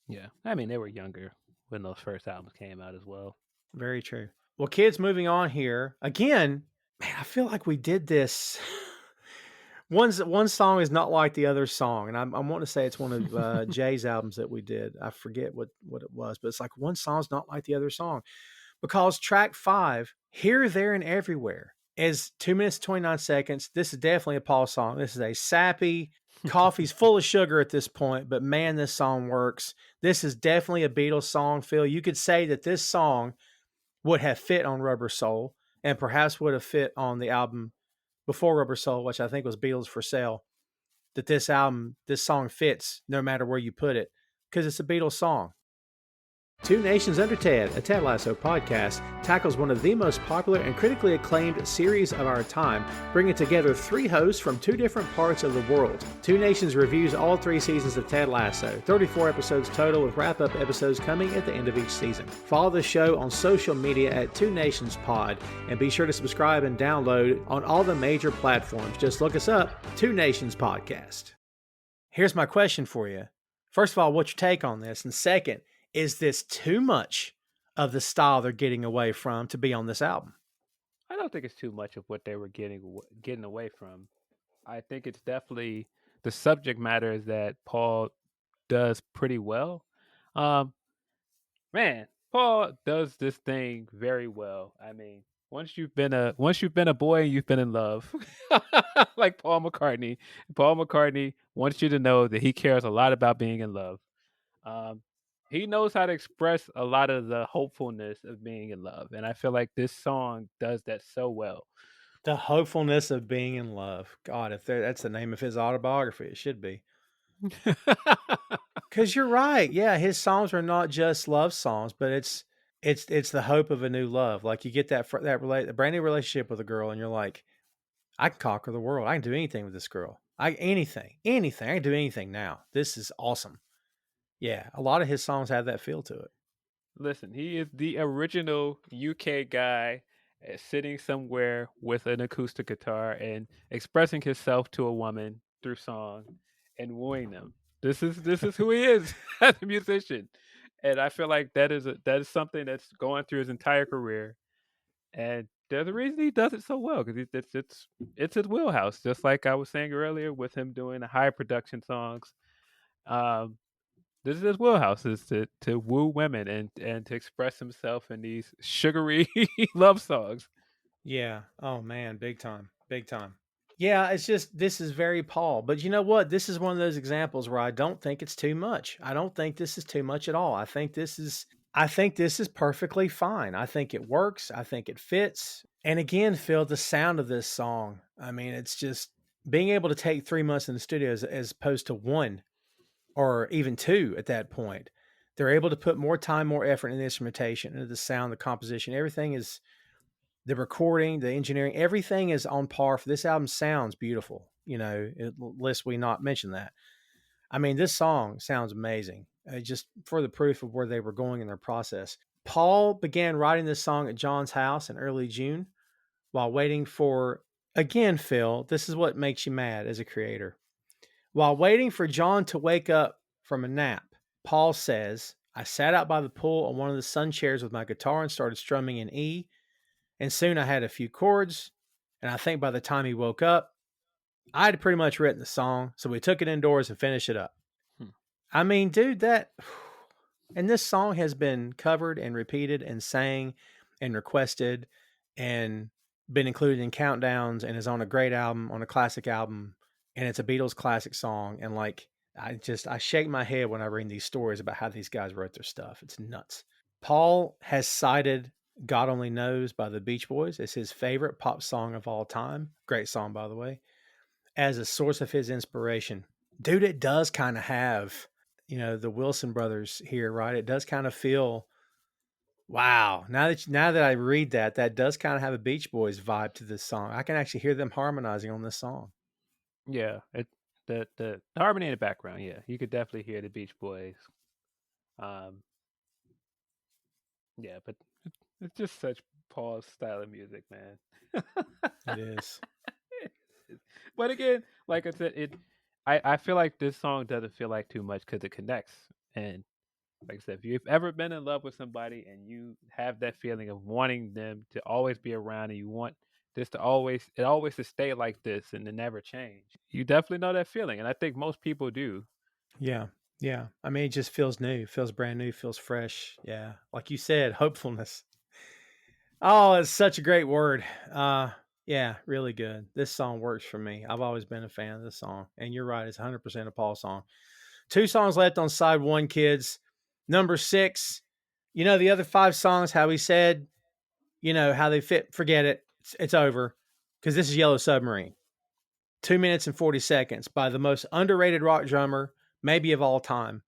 Yeah, I mean they were younger when those first albums came out as well. Very true. Well, kids, moving on here again. Man, I feel like we did this. One song is not like the other song, and I want to say it's one of Jay's albums that we did. I forget what it was, but it's like one song's not like the other song because track 5, "Here, There, and Everywhere," is 2 minutes 29 seconds. This is definitely a Paul song. This is a sappy. Coffee's full of sugar at this point, but man, this song works. This is definitely a Beatles song, Phil. You could say that this song would have fit on Rubber Soul and perhaps would have fit on the album before Rubber Soul, which I think was Beatles for Sale. That this song fits no matter where you put it because it's a Beatles song. Two Nations Under Ted, a Ted Lasso podcast, tackles one of the most popular and critically acclaimed series of our time, bringing together 3 hosts from 2 different parts of the world. Two Nations reviews all 3 seasons of Ted Lasso, 34 episodes total with wrap-up episodes coming at the end of each season. Follow the show on social media at Two Nations Pod, and be sure to subscribe and download on all the major platforms. Just look us up, Two Nations Podcast. Here's my question for you. First of all, what's your take on this? And second, is this too much of the style they're getting away from to be on this album? I don't think it's too much of what they were getting away from. I think it's definitely the subject matter that Paul does pretty well. Um, Man, Paul does this thing very well. I mean, once you've been a boy and you've been in love, like Paul McCartney wants you to know that he cares a lot about being in love. Um, he knows how to express a lot of the hopefulness of being in love, and I feel like this song does that so well. The hopefulness of being in love. God, if that's the name of his autobiography, it should be. Because you're right. Yeah, his songs are not just love songs, but it's the hope of a new love. Like you get a brand new relationship with a girl, and you're like, I can conquer the world. I can do anything with this girl. Anything. I can do anything now. This is awesome. Yeah, a lot of his songs have that feel to it. Listen, he is the original UK guy sitting somewhere with an acoustic guitar and expressing himself to a woman through song and wooing them. This is who he is as a musician, and I feel like that is something that's going through his entire career, and there's a reason he does it so well because it's his wheelhouse. Just like I was saying earlier, with him doing the high production songs. Um, this is his wheelhouse, is to woo women and to express himself in these sugary love songs. Yeah. Oh man, big time. Big time. Yeah, it's just this is very Paul. But you know what? This is one of those examples where I don't think it's too much. I don't think this is too much at all. I think this is perfectly fine. I think it works. I think it fits. And again, Phil, the sound of this song. I mean, it's just being able to take 3 months in the studio as opposed to 1 or even 2 at that point. They're able to put more time, more effort in the instrumentation, into the sound, the composition. Everything is the recording, the engineering, everything is on par for this album. Sounds beautiful, lest we not mention that. I mean, this song sounds amazing. Just for the proof of where they were going in their process. Paul began writing this song at John's house in early June while waiting for, again, Phil, this is what makes you mad as a creator. While waiting for John to wake up from a nap, Paul says, I sat out by the pool on one of the sun chairs with my guitar and started strumming in E. And soon I had a few chords. And I think by the time he woke up, I had pretty much written the song. So we took it indoors and finished it up. I mean, dude, and this song has been covered and repeated and sang and requested and been included in countdowns and is on a great album, on a classic album. And it's a Beatles classic song. And like, I shake my head when I read these stories about how these guys wrote their stuff. It's nuts. Paul has cited God Only Knows by the Beach Boys as his favorite pop song of all time. Great song, by the way, as a source of his inspiration. Dude, it does kind of have, the Wilson brothers here, right? It does kind of feel, wow. Now that I read that does kind of have a Beach Boys vibe to this song. I can actually hear them harmonizing on this song. Yeah, the harmony in the background, yeah, you could definitely hear the Beach Boys. Um, yeah, but it's just such Paul's style of music, man. It is. But again, like I said, I feel like this song doesn't feel like too much because it connects. And like I said, if you've ever been in love with somebody and you have that feeling of wanting them to always be around and you want this to always to stay like this and to never change, you definitely know that feeling. And I think most people do. Yeah. Yeah. I mean, it just feels new, feels brand new, feels fresh. Yeah. Like you said, hopefulness. Oh, it's such a great word. Yeah, really good. This song works for me. I've always been a fan of this song. And you're right, it's 100% a Paul song. 2 songs left on side 1, kids. Number 6, you know, the other 5 songs, how he said, you know, how they fit, forget it. It's over. Because this is Yellow Submarine. 2 minutes and 40 seconds by the most underrated rock drummer, maybe of all time.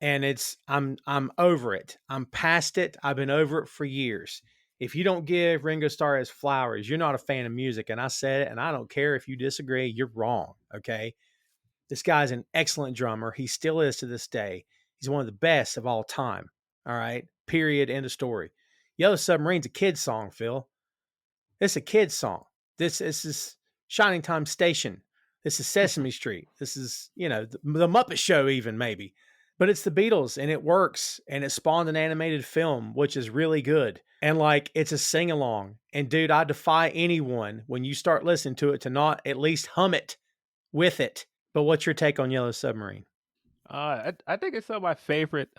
And I'm over it. I'm past it. I've been over it for years. If you don't give Ringo Starr his flowers, you're not a fan of music. And I said it, and I don't care if you disagree, you're wrong. Okay. This guy's an excellent drummer. He still is to this day. He's one of the best of all time. All right. Period. End of story. Yellow Submarine's a kid's song, Phil. It's a kid's song. This is Shining Time Station. This is Sesame Street. This is, you know, the Muppet Show, even maybe. But it's the Beatles and it works. And it spawned an animated film, which is really good. And like, it's a sing along. And dude, I defy anyone when you start listening to it to not at least hum it with it. But what's your take on Yellow Submarine? I think it's some of my favorite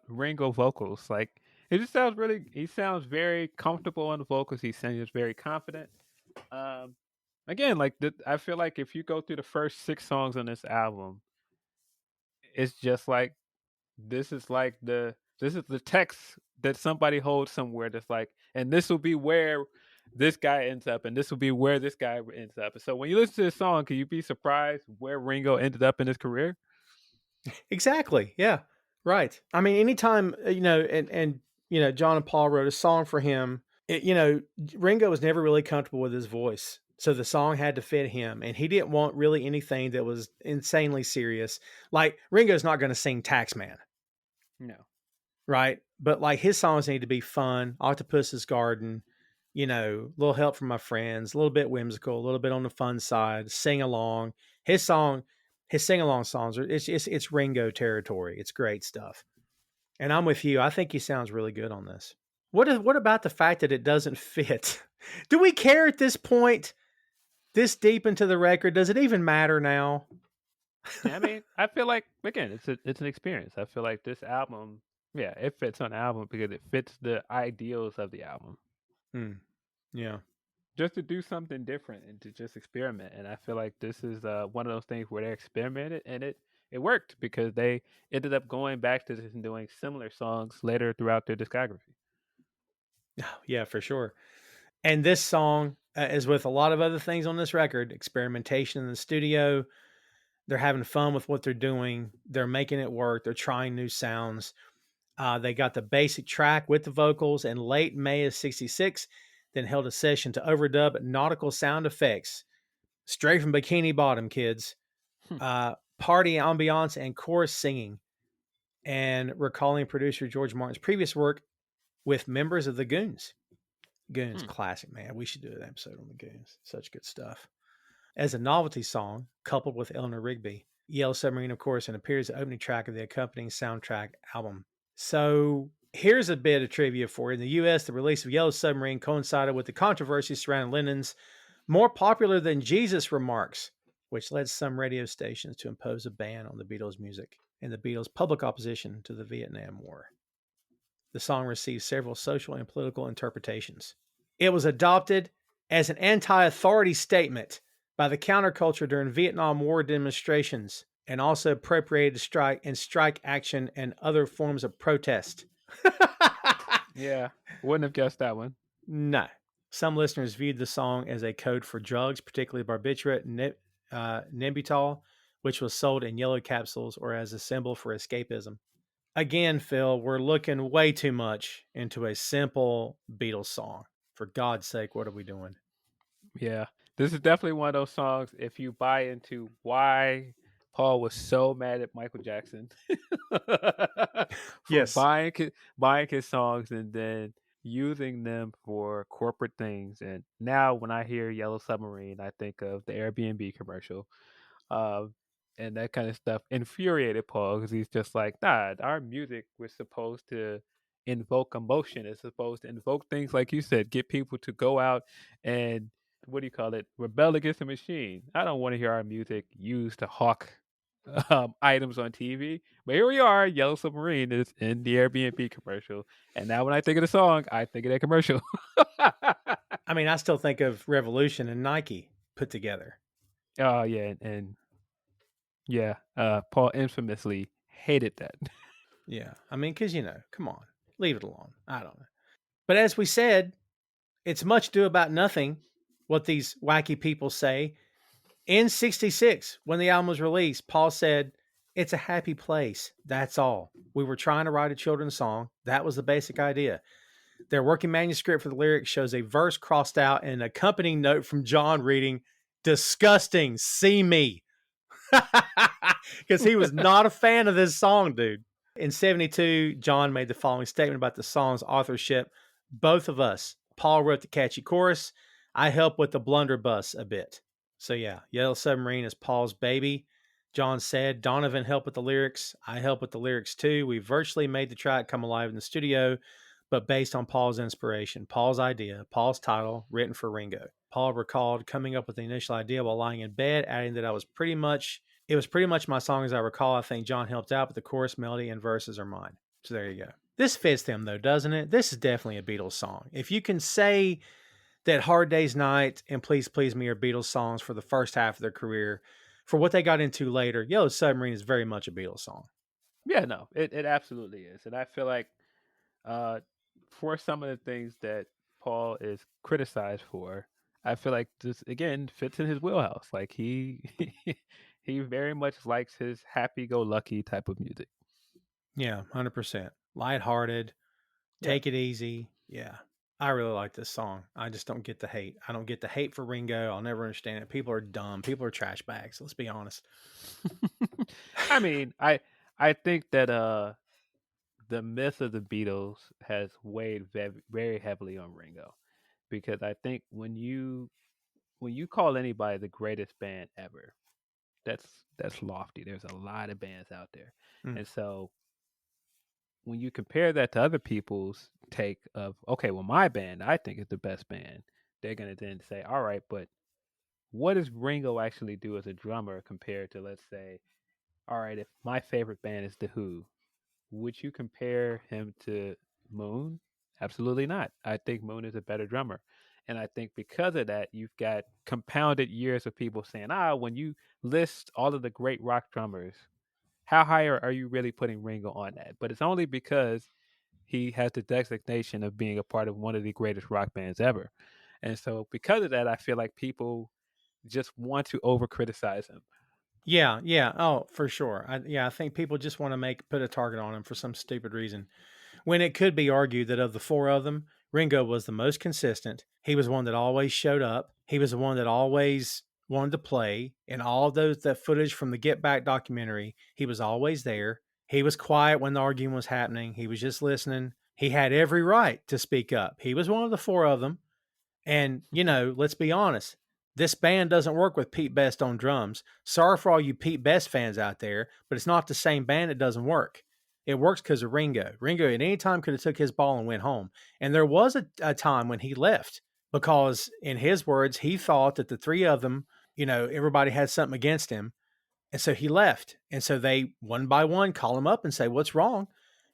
Ringo vocals. Like he sounds very comfortable on the vocals. He sounds very confident. Um, Again, I feel like if you go through the first 6 songs on this album, it's just like this is the text that somebody holds somewhere that's like, and this will be where this guy ends up, and this will be where this guy ends up. So when you listen to this song, can you be surprised where Ringo ended up in his career? Exactly. Yeah. Right. I mean, anytime, you know, and, you know, John and Paul wrote a song for him, you know, Ringo was never really comfortable with his voice. So the song had to fit him. And he didn't want really anything that was insanely serious. Like Ringo's not going to sing Taxman, No. right? But like his songs need to be fun. Octopus's Garden, you know, a little help from my friends, a little bit whimsical, a little bit on the fun side, sing along. His song, his sing along songs are it's Ringo territory. It's great stuff. And I'm with you. I think he sounds really good on this. What about the fact that it doesn't fit? Do we care at this point? This deep into the record, does it even matter now? Yeah, I mean, I feel like again, it's an experience. I feel like this album, yeah, it fits on the album because it fits the ideals of the album. Yeah. Just to do something different and to just experiment. And I feel like this is one of those things where they experimented and it worked because they ended up going back to this and doing similar songs later throughout their discography. Yeah, for sure. And this song, as with a lot of other things on this record, experimentation in the studio. They're having fun with what they're doing. They're making it work. They're trying new sounds. They got the basic track with the vocals in late May of 66, then held a session to overdub nautical sound effects straight from Bikini Bottom, kids. Hmm. Party ambiance and chorus singing. And recalling producer George Martin's previous work with members of the Goons. Goons, classic, man. We should do an episode on the Goons. Such good stuff. As a novelty song, coupled with Eleanor Rigby, Yellow Submarine, of course, and appears the opening track of the accompanying soundtrack album. So here's a bit of trivia for you. In the U.S., the release of Yellow Submarine coincided with the controversy surrounding Lennon's more popular than Jesus remarks, which led some radio stations to impose a ban on the Beatles' music and the Beatles' public opposition to the Vietnam War. The song received several social and political interpretations. It was adopted as an anti-authority statement by the counterculture during Vietnam War demonstrations and also appropriated strike action and other forms of protest. Yeah, wouldn't have guessed that one. No. Some listeners viewed the song as a code for drugs, particularly barbiturate Nembutal, which was sold in yellow capsules, or as a symbol for escapism. Again, Phil, we're looking way too much into a simple Beatles song. For God's sake, what are we doing? Yeah. This is definitely one of those songs. If you buy into why Paul was so mad at Michael Jackson for Yes. buying his songs and then using them for corporate things, and now when I hear Yellow Submarine, I think of the Airbnb commercial, uh, and that kind of stuff infuriated Paul because he's just like, nah, our music was supposed to invoke emotion. It's supposed to invoke things like you said, get people to go out and what do you call it? Rebel against the machine. I don't want to hear our music used to hawk items on TV. But here we are. Yellow Submarine is in the Airbnb commercial, and now when I think of the song, I think of that commercial. I mean, I still think of Revolution and Nike put together. Oh yeah, and yeah, Paul infamously hated that. Yeah. I mean, because, come on, leave it alone. I don't know. But as we said, it's much ado about nothing what these wacky people say. In 66, when the album was released, Paul said, "It's a happy place. That's all. We were trying to write a children's song. That was the basic idea." Their working manuscript for the lyrics shows a verse crossed out and an accompanying note from John reading, "Disgusting, see me." Because he was not a fan of this song, dude. In 72, John made the following statement about the song's authorship. "Both of us. Paul wrote the catchy chorus. I helped with the blunderbuss a bit." So yeah, Yellow Submarine is Paul's baby. John said, "Donovan helped with the lyrics. I helped with the lyrics too. We virtually made the track come alive in the studio, but based on Paul's inspiration, Paul's idea, Paul's title, written for Ringo." Paul recalled coming up with the initial idea while lying in bed, adding that it was pretty much my song as I recall. I think John helped out, but the chorus, melody, and verses are mine. So there you go. This fits them though, doesn't it? This is definitely a Beatles song. If you can say that Hard Day's Night and Please Please Me are Beatles songs for the first half of their career, for what they got into later, Yellow Submarine is very much a Beatles song. Yeah, no, it absolutely is, and I feel like uh, for some of the things that Paul is criticized for, I feel like this again fits in his wheelhouse. Like he he very much likes his happy-go-lucky type of music. Yeah, 100%. Lighthearted, Yeah. take it easy. Yeah. I really like this song. I just don't get the hate. I don't get the hate for Ringo. I'll never understand it. People are dumb. People are trash bags. Let's be honest. I mean, I think that the myth of the Beatles has weighed very heavily on Ringo because I think when you call anybody the greatest band ever, that's lofty. There's a lot of bands out there, Mm. and so when you compare that to other people's take of okay, well, my band I think is the best band, they're gonna then say, all right, but what does Ringo actually do as a drummer compared to let's say, all right, if my favorite band is the Who, would you compare him to Moon? Absolutely not. I think Moon is a better drummer. And I think because of that, you've got compounded years of people saying, when you list all of the great rock drummers, how high are you really putting Ringo on that? But it's only because he has the designation of being a part of one of the greatest rock bands ever. And so because of that, I feel like people just want to over criticize him. Yeah, yeah. Oh, for sure. I think people just want to put a target on him for some stupid reason. When it could be argued that of the four of them, Ringo was the most consistent. He was one that always showed up. He was the one that always wanted to play. And all of that footage from the Get Back documentary, he was always there. He was quiet when the argument was happening. He was just listening. He had every right to speak up. He was one of the four of them. And, let's be honest, this band doesn't work with Pete Best on drums. Sorry for all you Pete Best fans out there, but it's not the same band. It doesn't work. It works because of Ringo. Ringo at any time could have took his ball and went home. And there was a time when he left because, in his words, he thought that the three of them, everybody had something against him. And so he left. And so they, one by one, call him up and say, "What's wrong?"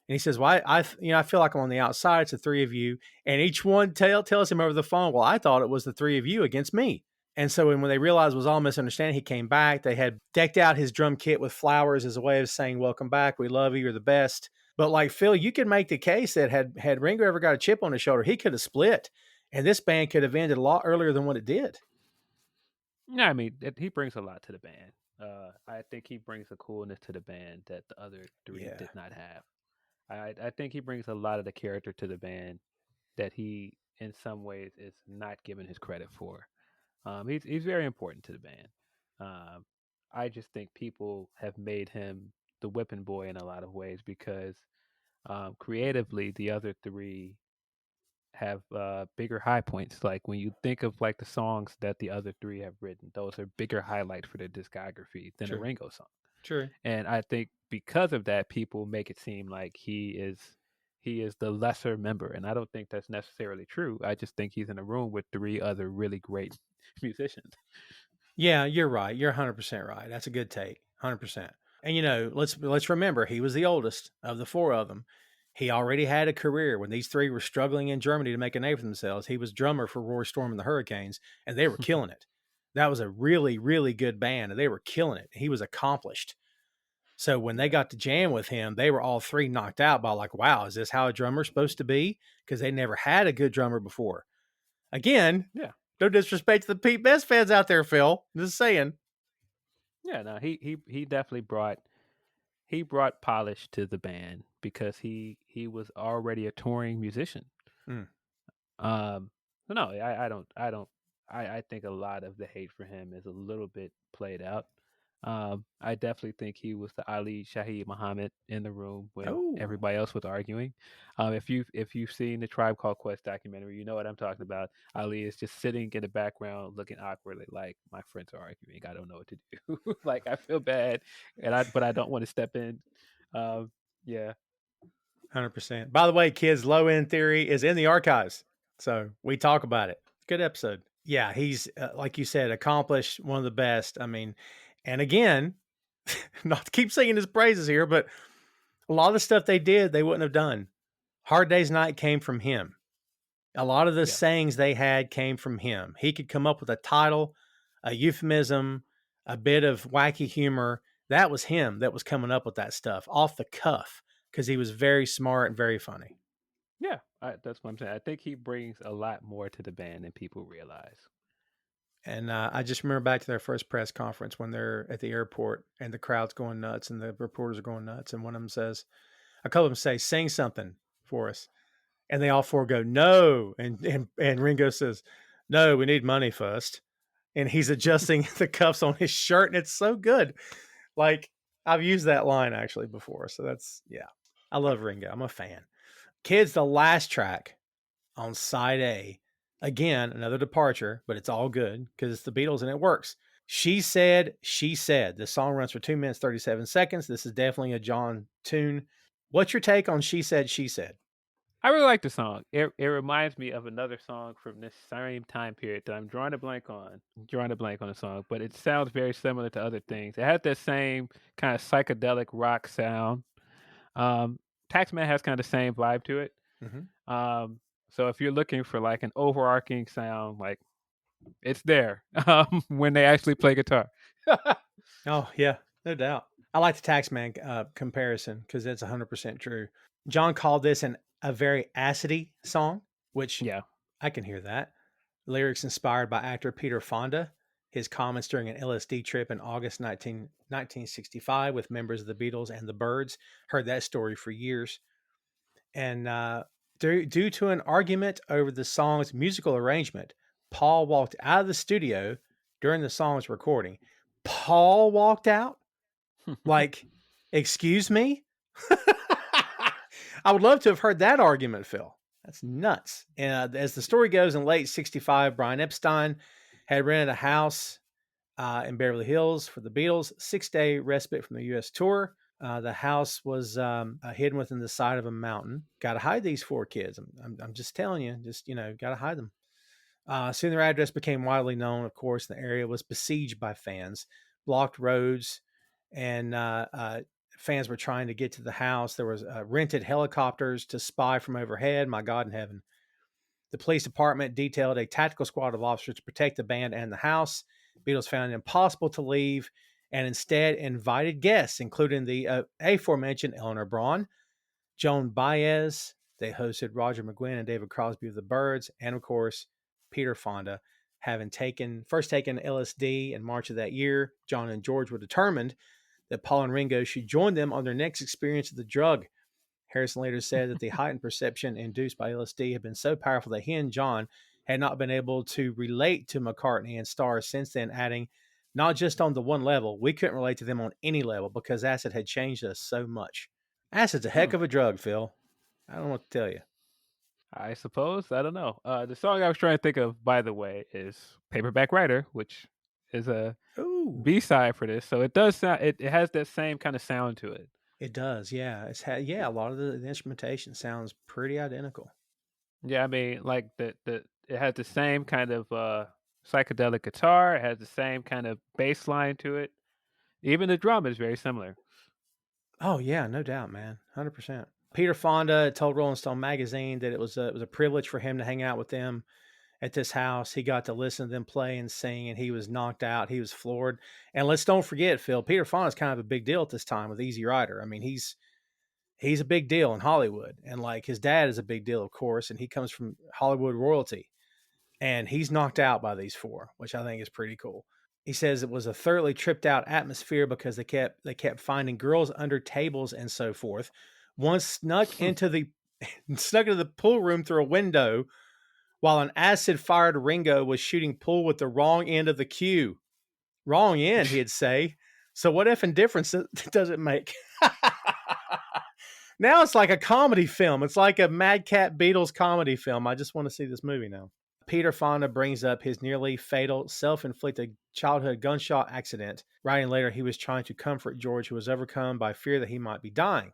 And he says, "Well, I feel like I'm on the outside. It's the three of you." And each one tells him over the phone, "Well, I thought it was the three of you against me." And so when they realized it was all misunderstanding, he came back. They had decked out his drum kit with flowers as a way of saying, "Welcome back. We love you. You're the best." But like Phil, you could make the case that had Ringo ever got a chip on his shoulder, he could have split. And this band could have ended a lot earlier than what it did. Yeah, I mean, he brings a lot to the band. I think he brings a coolness to the band that the other three Yeah. did not have. I think he brings a lot of the character to the band that he, in some ways, is not given his credit for. He's very important to the band. Um, I just think people have made him the whipping boy in a lot of ways because creatively the other three have bigger high points. Like when you think of like the songs that the other three have written, those are bigger highlights for their discography than a True. Ringo song. True. And I think because of that, people make it seem like he is the lesser member, and I don't think that's necessarily true. I just think he's in a room with three other really great musicians. Yeah, you're right. You're 100% right. That's a good take. 100%. And let's remember he was the oldest of the four of them. He already had a career when these three were struggling in Germany to make a name for themselves. He was drummer for Roy Storm and the Hurricanes, and they were killing it. That was a really, really good band, and they were killing it. He was accomplished. So when they got to jam with him, they were all three knocked out by like, wow, is this how a drummer's supposed to be? Because they never had a good drummer before. Again, Yeah, no disrespect to the Pete Best fans out there, Phil. Just saying. yeah. No, he definitely brought polish to the band because he was already a touring musician. Mm. So no, I think a lot of the hate for him is a little bit played out. I definitely think he was the Ali Shaheed Muhammad in the room when Oh, everybody else was arguing. If you've seen the Tribe Called Quest documentary, you know what I'm talking about. Ali is just sitting in the background looking awkwardly like my friends are arguing. I don't know what to do. Like I feel bad, but I don't want to step in. Yeah, 100%. By the way, kids, Low End Theory is in the archives. So we talk about it. Good episode. Yeah, he's, like you said, accomplished, one of the best. I mean, and again, not to keep singing his praises here, but a lot of the stuff they did, they wouldn't have done. Hard Day's Night came from him. A lot of the yeah. sayings they had came from him. He could come up with a title, a euphemism, a bit of wacky humor. That was him that was coming up with that stuff off the cuff because he was very smart and very funny. Yeah, that's what I'm saying. I think he brings a lot more to the band than people realize. And I just remember back to their first press conference when they're at the airport and the crowd's going nuts and the reporters are going nuts. And one of them says, a couple of them say, sing something for us. And they all four go, no. And Ringo says, no, we need money first. And he's adjusting the cuffs on his shirt. And it's so good. Like, I've used that line actually before. So that's, yeah. I love Ringo. I'm a fan. Kids, the last track on side A, again, another departure, but it's all good because it's the Beatles and it works. She Said, She Said. The song runs for 2 minutes, 37 seconds. This is definitely a John tune. What's your take on She Said, She Said? I really like the song. It reminds me of another song from this same time period that I'm drawing a blank on. Drawing a blank on the song, but it sounds very similar to other things. It has that same kind of psychedelic rock sound. Um, Taxman has kind of the same vibe to it. Mm-hmm. So if you're looking for like an overarching sound, like it's there when they actually play guitar. Oh, yeah, no doubt. I like the Taxman comparison because it's 100% true. John called this a very acidy song, which Yeah. I can hear that. Lyrics inspired by actor Peter Fonda. His comments during an LSD trip in August 1965 with members of the Beatles and the Byrds. Heard that story for years. And due to an argument over the song's musical arrangement, Paul walked out of the studio during the song's recording. Paul walked out? Like, excuse me? I would love to have heard that argument, Phil. That's nuts. And as the story goes, in late 65, Brian Epstein had rented a house in Beverly Hills for the Beatles, 6-day respite from the U.S. tour. The house was hidden within the side of a mountain. Got to hide these four kids. I'm just telling you, got to hide them. Soon their address became widely known. Of course, the area was besieged by fans, blocked roads, and fans were trying to get to the house. There was rented helicopters to spy from overhead. My God in heaven. The police department detailed a tactical squad of officers to protect the band and the house. Beatles found it impossible to leave and instead invited guests, including the aforementioned Eleanor Braun, Joan Baez. They hosted Roger McGuinn and David Crosby of the Byrds, and of course, Peter Fonda. Having first taken LSD in March of that year, John and George were determined that Paul and Ringo should join them on their next experience of the drug. Harrison later said that the heightened perception induced by LSD had been so powerful that he and John had not been able to relate to McCartney and Starr since then, adding, not just on the one level, we couldn't relate to them on any level because acid had changed us so much. Acid's a heck of a drug, Phil. I don't know what to tell you. I suppose. I don't know. The song I was trying to think of, by the way, is Paperback Writer, which is a Ooh. B-side for this. So it does sound, it has that same kind of sound to it. It does, yeah. A lot of the instrumentation sounds pretty identical. Yeah, I mean, like it has the same kind of psychedelic guitar. It has the same kind of bass line to it. Even the drum is very similar. Oh yeah, no doubt, man, 100%. Peter Fonda told Rolling Stone magazine that it was a privilege for him to hang out with them at this house. He got to listen to them play and sing, and he was knocked out. He was floored. And let's don't forget, Phil, Peter Fonda's kind of a big deal at this time with Easy Rider. I mean, he's a big deal in Hollywood, and like his dad is a big deal, of course, and he comes from Hollywood royalty, and he's knocked out by these four, which I think is pretty cool. He says it was a thoroughly tripped out atmosphere because they kept finding girls under tables and so forth. One snuck into the pool room through a window while an acid fired Ringo was shooting pool with the wrong end of the cue. Wrong end, he'd say. So what effing difference does it make? Now it's like a comedy film. It's like a Madcap Beatles comedy film. I just want to see this movie now. Peter Fonda brings up his nearly fatal self-inflicted childhood gunshot accident, writing later he was trying to comfort George, who was overcome by fear that he might be dying.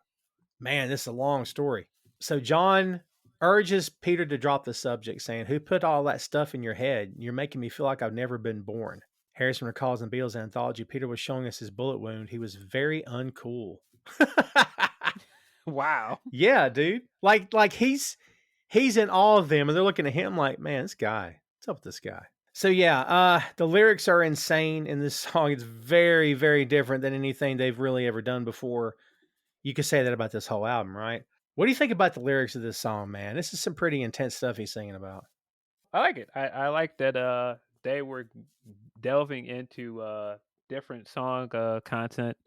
Man, this is a long story. So John urges Peter to drop the subject, saying, "Who put all that stuff in your head? You're making me feel like I've never been born." Harrison recalls in Beatles anthology, Peter was showing us his bullet wound. He was very uncool. Wow. Yeah, dude. Like he's in awe of them, and they're looking at him like, man, this guy, what's up with this guy? So yeah, the lyrics are insane in this song. It's very, very different than anything they've really ever done before. You could say that about this whole album, right? What do you think about the lyrics of this song, man? This is some pretty intense stuff he's singing about. I like it. I like that they were delving into different song content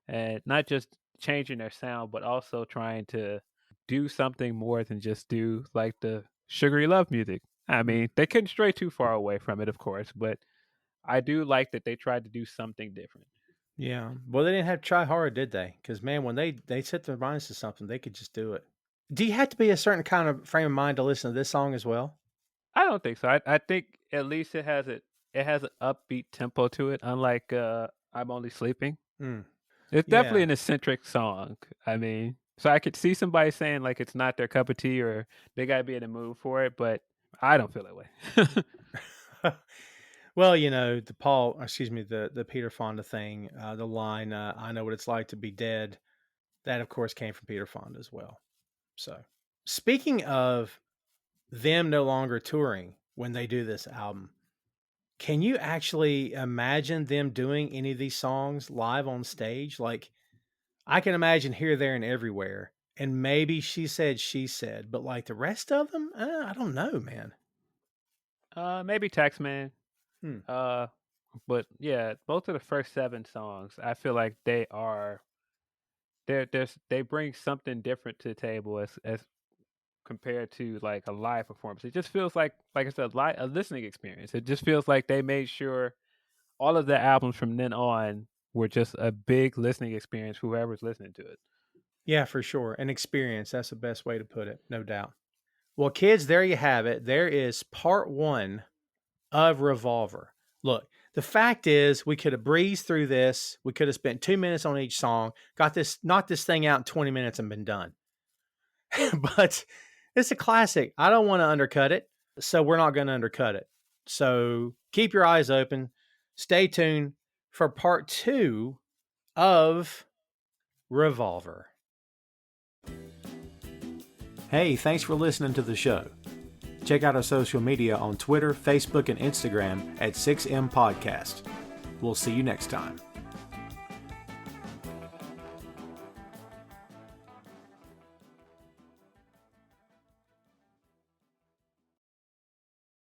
and not just changing their sound, but also trying to do something more than just do like the sugary love music. I mean, they couldn't stray too far away from it, of course, but I do like that they tried to do something different. Yeah. Well, they didn't have to try hard, did they? Because man, when they set their minds to something, they could just do it. Do you have to be a certain kind of frame of mind to listen to this song as well? I don't think so. I think at least it has an upbeat tempo to it, unlike I'm Only Sleeping. Mm. It's definitely Yeah. an eccentric song. I mean, so I could see somebody saying like it's not their cup of tea or they gotta be in the mood for it, but I don't feel that way. Well, the Peter Fonda thing, the line, "I know what it's like to be dead," that of course came from Peter Fonda as well. So, speaking of them no longer touring when they do this album, can you actually imagine them doing any of these songs live on stage? Like, I can imagine Here, There, and Everywhere, and maybe She Said, but like the rest of them, I don't know, man. Maybe Taxman. Hmm. But yeah, both of the first 7 songs, I feel like they bring something different to the table as compared to like a live performance. It just feels like I said, a listening experience. It just feels like they made sure all of the albums from then on were just a big listening experience for whoever's listening to it. Yeah, for sure. An experience. That's the best way to put it, no doubt. Well, kids, there you have it. There is part 1 of Revolver. Look, the fact is, we could have breezed through this. We could have spent 2 minutes on each song, knocked this thing out in 20 minutes and been done. But it's a classic. I don't want to undercut it, so we're not going to undercut it. So keep your eyes open. Stay tuned for part 2 of Revolver. Hey, thanks for listening to the show. Check out our social media on Twitter, Facebook, and Instagram at 6M Podcast. We'll see you next time.